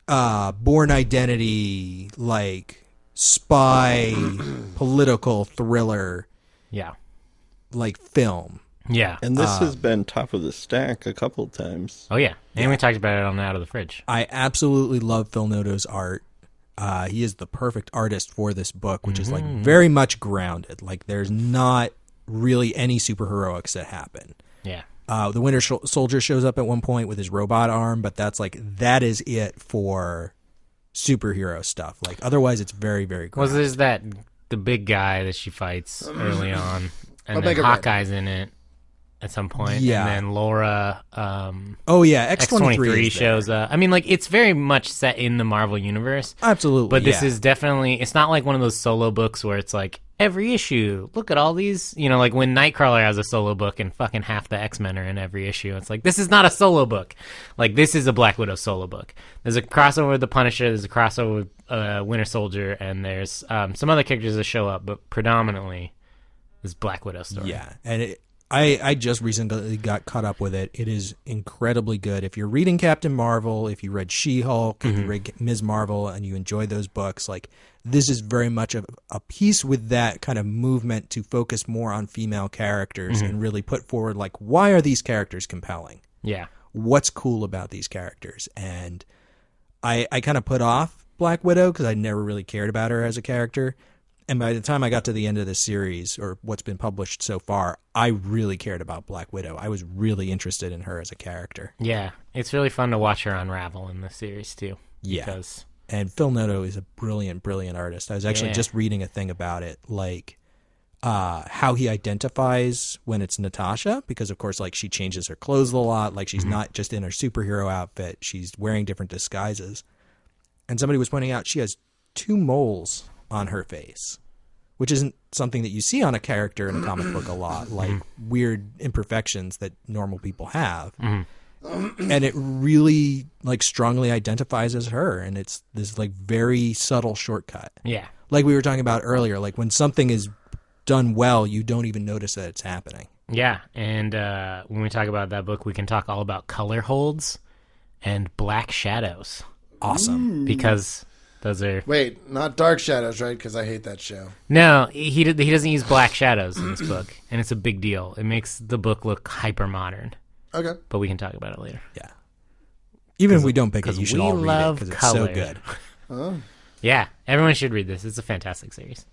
Born Identity, like spy political thriller yeah, like film. yeah. And this has been top of the stack a couple of times. Oh yeah, and we talked about it on Out of the Fridge. I absolutely love Phil Noto's art. He is the perfect artist for this book, which is like very much grounded. Like there's not really any superheroics that happen. Yeah. The Winter Soldier shows up at one point with his robot arm, but that is it for superhero stuff. Like otherwise, it's very, very grounded. Well, there's the big guy that she fights early on, and then Omega Hawkeye's in it at some point. Yeah. And then Laura. X-23 shows up. I mean, like it's very much set in the Marvel universe. Absolutely, but this is definitely. It's not like one of those solo books where it's like every issue. Look at all these. You know, like when Nightcrawler has a solo book and fucking half the X-Men are in every issue. It's like this is not a solo book. Like this is a Black Widow solo book. There's a crossover with the Punisher. There's a crossover with Winter Soldier, and there's some other characters that show up, but predominantly this Black Widow story. Yeah, and I just recently got caught up with it. It is incredibly good. If you're reading Captain Marvel, if you read She-Hulk, if you read Ms. Marvel, and you enjoy those books, like this is very much a piece with that kind of movement to focus more on female characters and really put forward like, why are these characters compelling? Yeah. What's cool about these characters? And I kind of put off Black Widow because I never really cared about her as a character. And by the time I got to the end of the series, or what's been published so far, I really cared about Black Widow. I was really interested in her as a character. Yeah, it's really fun to watch her unravel in this series, too. Yeah. Because... And Phil Noto is a brilliant, brilliant artist. I was actually just reading a thing about it, like how he identifies when it's Natasha, because, of course, like she changes her clothes a lot. Like she's not just in her superhero outfit. She's wearing different disguises. And somebody was pointing out she has 2 moles on her face, which isn't something that you see on a character in a comic book a lot, like weird imperfections that normal people have. And it really like strongly identifies as her, and it's this like very subtle shortcut. Yeah. Like we were talking about earlier, like when something is done well, you don't even notice that it's happening. Yeah, and when we talk about that book, we can talk all about color holds and black shadows. Awesome. Because those are... Wait, not Dark Shadows, right? Because I hate that show. No, he doesn't use black shadows in this book, and it's a big deal. It makes the book look hyper modern. Okay. But we can talk about it later. Yeah. Even if we don't pick it, you should all read it because it's so color. good. Oh. Yeah, everyone should read this. It's a fantastic series.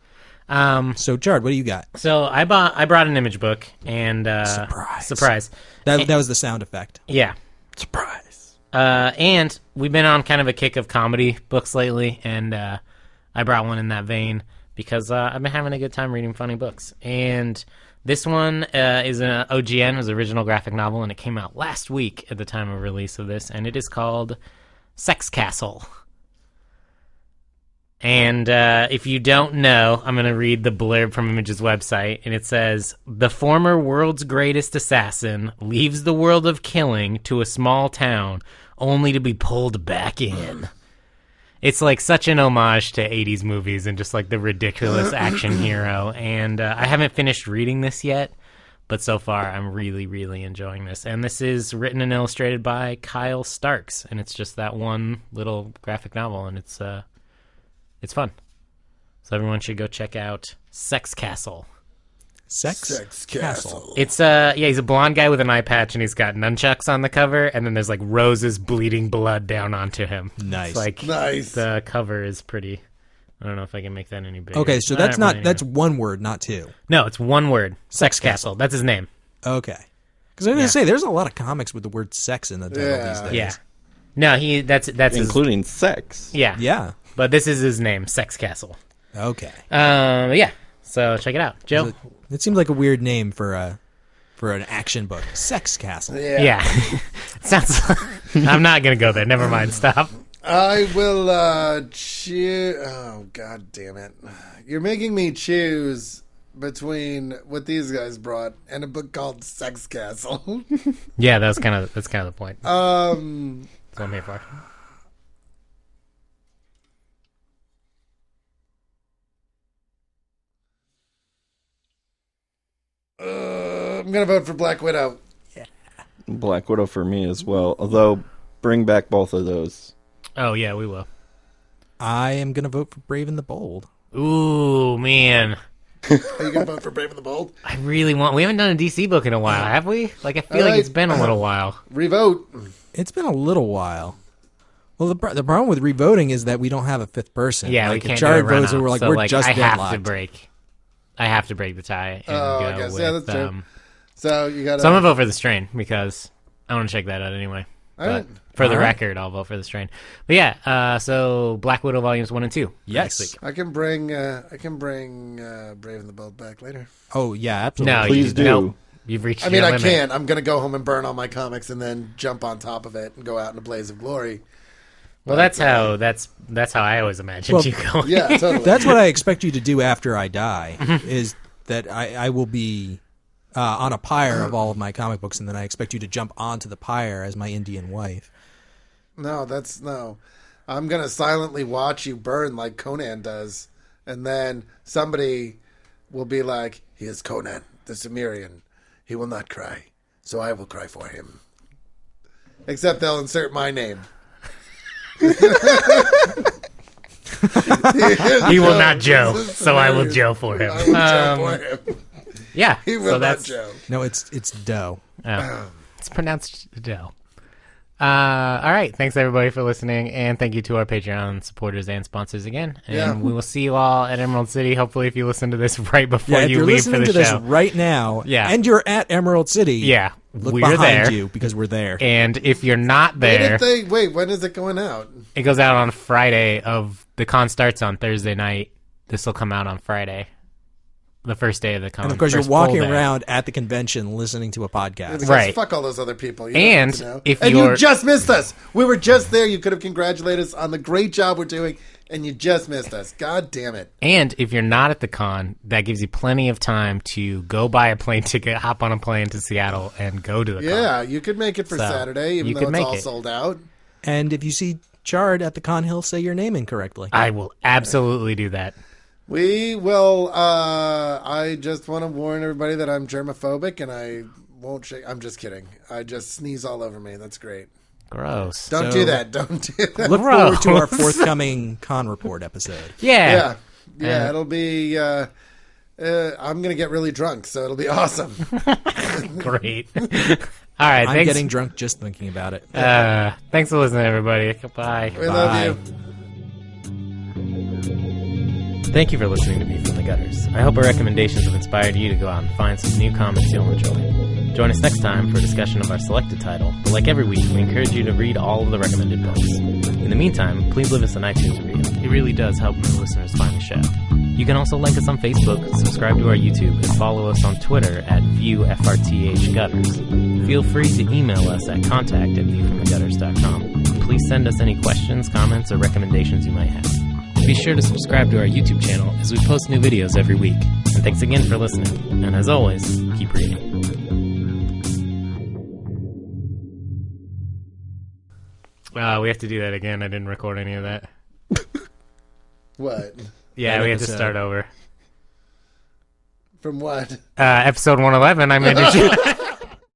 So, Jared, what do you got? So I brought an image book, and surprise. That was the sound effect. Yeah. Surprise. And we've been on kind of a kick of comedy books lately, and I brought one in that vein because I've been having a good time reading funny books. And this one is an OGN, it was an original graphic novel, and it came out last week at the time of release of this, and it is called Sex Castle. And if you don't know, I'm going to read the blurb from Image's website, and it says, "The former world's greatest assassin leaves the world of killing to a small town, only to be pulled back in." It's like such an homage to 80s movies and just like the ridiculous action hero. And I haven't finished reading this yet, but so far I'm really, really enjoying this. And this is written and illustrated by Kyle Starks, and it's just that one little graphic novel, and it's fun. So everyone should go check out Sex Castle. Sex Castle. It's he's a blonde guy with an eye patch, and he's got nunchucks on the cover, and then there's like roses bleeding blood down onto him. Nice. It's like Nice. The cover is pretty. I don't know if I can make that any bigger. Okay, so that's one word, not 2. No, it's one word. Sex Castle. That's his name. Okay. Because I was going to say, there's a lot of comics with the word sex in the title these days. Yeah. No, that's including sex. Yeah. Yeah. But this is his name, Sex Castle. Okay. Yeah. So check it out, Joe. It seems like a weird name for an action book. Sex Castle. Yeah. Sounds. I'm not gonna go there. Never mind. Stop. I will choose. Oh, God damn it! You're making me choose between what these guys brought and a book called Sex Castle. Yeah, that's kind of the point. That's what I'm here for. I'm gonna vote for Black Widow. Yeah. Black Widow for me as well. Although, bring back both of those. Oh yeah, we will. I am gonna vote for Brave and the Bold. Ooh, man. Are you gonna vote for Brave and the Bold? I really want. We haven't done a DC book in a while, have we? Like, I feel like it's been a little while. Revote. It's been a little while. Well, the problem with revoting is that we don't have a fifth person. Yeah, like, we can't Jared do a votes, and we're like, so, we're like, just I deadlocked. have to break the tie and go I guess. with. Yeah, that's true. So you got. So I'm gonna vote for the strain because I want to check that out anyway. All right. For the record, I'll vote for the strain. But yeah, so Black Widow volumes 1 and 2. Yes. Next week. I can bring Brave and the Bold back later. Oh yeah, absolutely. No, Please do. Nope. You've reached. I mean, your I limit. can't. I'm gonna go home and burn all my comics and then jump on top of it and go out in a blaze of glory. Well, that's how I always imagined you going. Yeah, totally. That's what I expect you to do after I die. Is that I will be on a pyre of all of my comic books, and then I expect you to jump onto the pyre as my Indian wife. No. I'm gonna silently watch you burn like Conan does, and then somebody will be like, "He is Conan, the Cimmerian. He will not cry, so I will cry for him." Except they'll insert my name. He will not Joe, so I will Joe for him. I will Joe for him. Yeah, He will not Joe. No, it's Doe. It's pronounced Joe. All right, thanks everybody for listening, and thank you to our Patreon supporters and sponsors again. And we will see you all at Emerald City. Hopefully, if you listen to this right before If you you're leave for listening the to show, this right now, and you're at Emerald City, look we're behind there. you because we're there. And if you're not there, Wait, when is it going out? it goes out on Friday. The con starts on Thursday night. This will come out on Friday, the first day of the con. And of course, you're first walking full day. around at the convention listening to a podcast. Because Right. Fuck all those other people. You And don't know. if and you're- you just missed us. We were just there. You could have congratulated us on the great job we're doing, and you just missed us. God damn it. And if you're not at the con, that gives you plenty of time to go buy a plane ticket, hop on a plane to Seattle, and go to the con. Yeah, you could make it for So, Saturday, even you though could it's make all it. sold out. And if you see Chard at the con, he'll say your name incorrectly. I will absolutely do that. We will. I just want to warn everybody that I'm germophobic, and I won't shake. I'm just kidding. I just sneeze all over me. That's great. Gross. Don't So- do that. Don't do that. Look forward to our Gross. forthcoming con report episode. Yeah. Yeah. It'll be. I'm gonna get really drunk, so it'll be awesome. Great. All right. I'm Thanks. getting drunk just thinking about it. Thanks for listening, everybody. Goodbye. We love you. Thank you for listening to View from the Gutters. I hope our recommendations have inspired you to go out and find some new comics you'll enjoy. Join us next time for a discussion of our selected title, but like every week, we encourage you to read all of the recommended books. In the meantime, please leave us an iTunes review. It really does help new listeners find the show. You can also like us on Facebook, subscribe to our YouTube, and follow us on Twitter at ViewFRTHGutters. Feel free to email us at contact@viewfromthegutters.com. Please send us any questions, comments, or recommendations you might have. Be sure to subscribe to our YouTube channel as we post new videos every week. And thanks again for listening. And as always, keep reading. We have to do that again. I didn't record any of that. What? Yeah, That we have to episode. start over. From what? Episode 111, I made it.